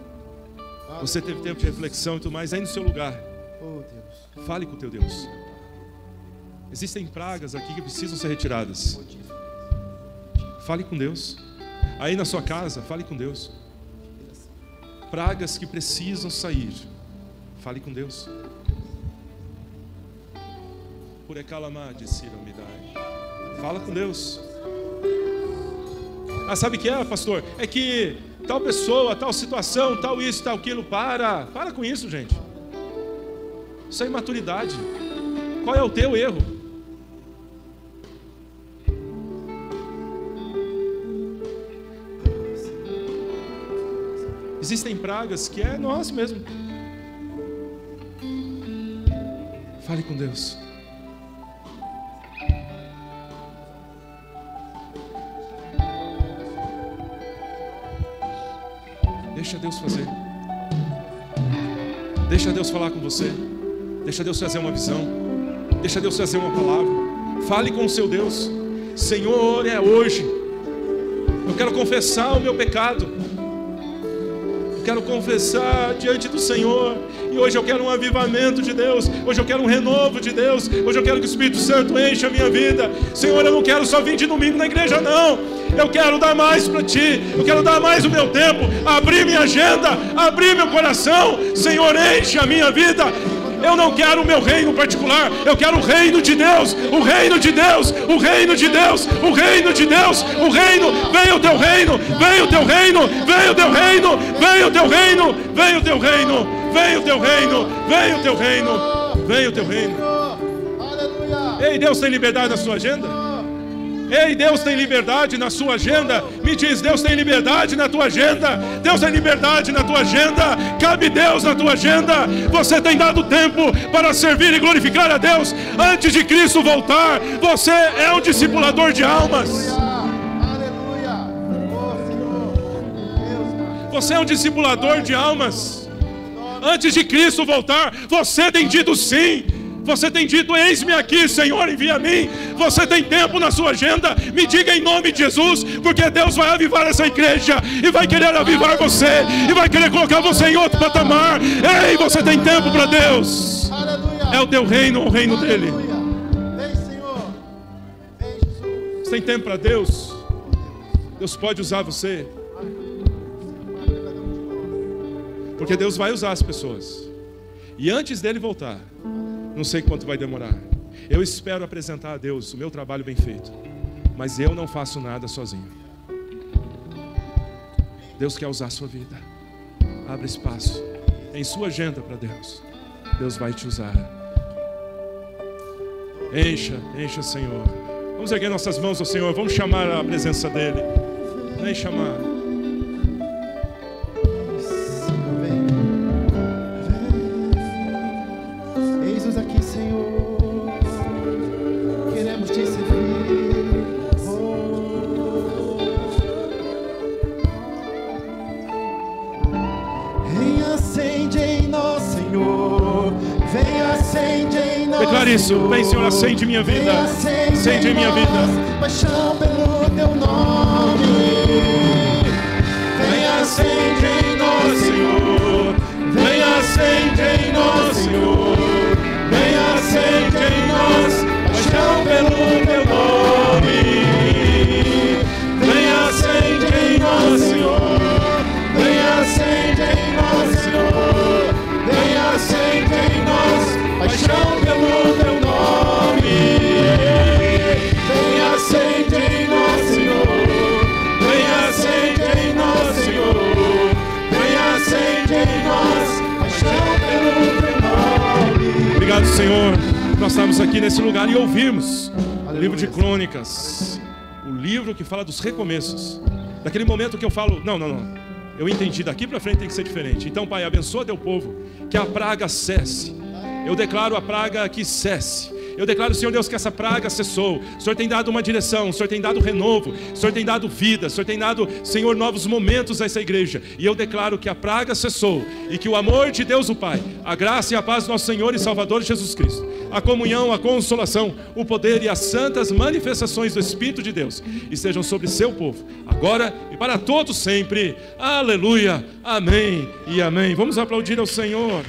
você teve tempo de reflexão e tudo mais, aí no seu lugar, Oh, Deus. fale com o teu Deus. Existem pragas aqui que precisam ser retiradas. Fale com Deus. Aí na sua casa, fale com Deus. Pragas que precisam sair. Fale com Deus. Por ecalamar, disse Iramidai. Fala com Deus. Ah, sabe o que é, pastor? É que tal pessoa, tal situação, tal isso, tal aquilo. Para com isso, gente. Isso é imaturidade. Qual é o teu erro? Existem pragas que é nós mesmo. Fale com Deus. Deixa Deus fazer. Deixa Deus falar com você. Deixa Deus trazer uma visão. Deixa Deus trazer uma palavra. Fale com o seu Deus. Senhor, é hoje. Eu quero confessar o meu pecado. Eu quero confessar diante do Senhor. E hoje eu quero um avivamento de Deus. Hoje eu quero um renovo de Deus. Hoje eu quero que o Espírito Santo encha a minha vida. Senhor, eu não quero só vir de domingo na igreja, não. Eu quero dar mais para Ti. Eu quero dar mais o meu tempo. Abrir minha agenda. Abrir meu coração. Senhor, enche a minha vida. Eu não quero o meu reino particular. Eu quero o reino de Deus. O reino de Deus. O reino de Deus. O reino de Deus. O reino. Venha o Teu reino. Venha o Teu reino. Venha o Teu reino. Venha o Teu reino. Venha o Teu reino. Venha o Teu reino. Venha o Teu reino. Venha o Teu reino. Ei, Deus tem liberdade na sua agenda? Ei, Deus tem liberdade na sua agenda? Me diz, Deus tem liberdade na tua agenda? Deus tem liberdade na tua agenda? Cabe Deus na tua agenda? Você tem dado tempo para servir e glorificar a Deus? Antes de Cristo voltar, você é um discipulador de almas. Você é um discipulador de almas. Antes de Cristo voltar, você tem dito sim. Você tem dito, eis-me aqui, Senhor, envia a mim. Você tem tempo na sua agenda? Me diga em nome de Jesus, porque Deus vai avivar essa igreja e vai querer avivar você e vai querer colocar você em outro patamar. Ei, você tem tempo para Deus. É o teu reino ou o reino dele? Você tem tempo para Deus? Deus pode usar você, porque Deus vai usar as pessoas. E antes dele voltar, não sei quanto vai demorar, eu espero apresentar a Deus o meu trabalho bem feito, mas eu não faço nada sozinho. Deus quer usar a sua vida. Abra espaço em sua agenda para Deus. Deus vai te usar. Encha, Senhor. Vamos erguer nossas mãos ao Senhor. Vamos chamar a presença dEle. Vem chamar. Eis-nos aqui, Senhor. Queremos te servir. Vem, acende em nós, Senhor. Vem, acende em nós. Declare isso. Vem, Senhor, acende minha vida. Acende em minha vida. Paixão pelo teu nome. Vem, acende em nós, Senhor. Vem, acende em nós, Senhor. Vem, acende em nós. Paixão pelo teu nome. Vem, acende em nós, Senhor. Vem, acende em nós, Senhor. Vem, acende em nós. Paixão pelo teu nome. Vem, acende em nós, Senhor. Vem, acende em nós, Senhor. Vem, acende em nós. Paixão pelo teu nome. Obrigado, Senhor. Nós estamos aqui nesse lugar e ouvimos o livro de Crônicas, o livro que fala dos recomeços. Daquele momento que eu falo, não, eu entendi, daqui para frente tem que ser diferente. Então, Pai, abençoa teu povo, que a praga cesse. Eu declaro a praga que cesse. Eu declaro, Senhor Deus, que essa praga cessou. O Senhor tem dado uma direção, o Senhor tem dado renovo, o Senhor tem dado vida, o Senhor tem dado, Senhor, novos momentos a essa igreja. E eu declaro que a praga cessou e que o amor de Deus o Pai, a graça e a paz do nosso Senhor e Salvador Jesus Cristo, a comunhão, a consolação, o poder e as santas manifestações do Espírito de Deus estejam sobre seu povo, agora e para todos sempre. Aleluia, amém e amém. Vamos aplaudir ao Senhor.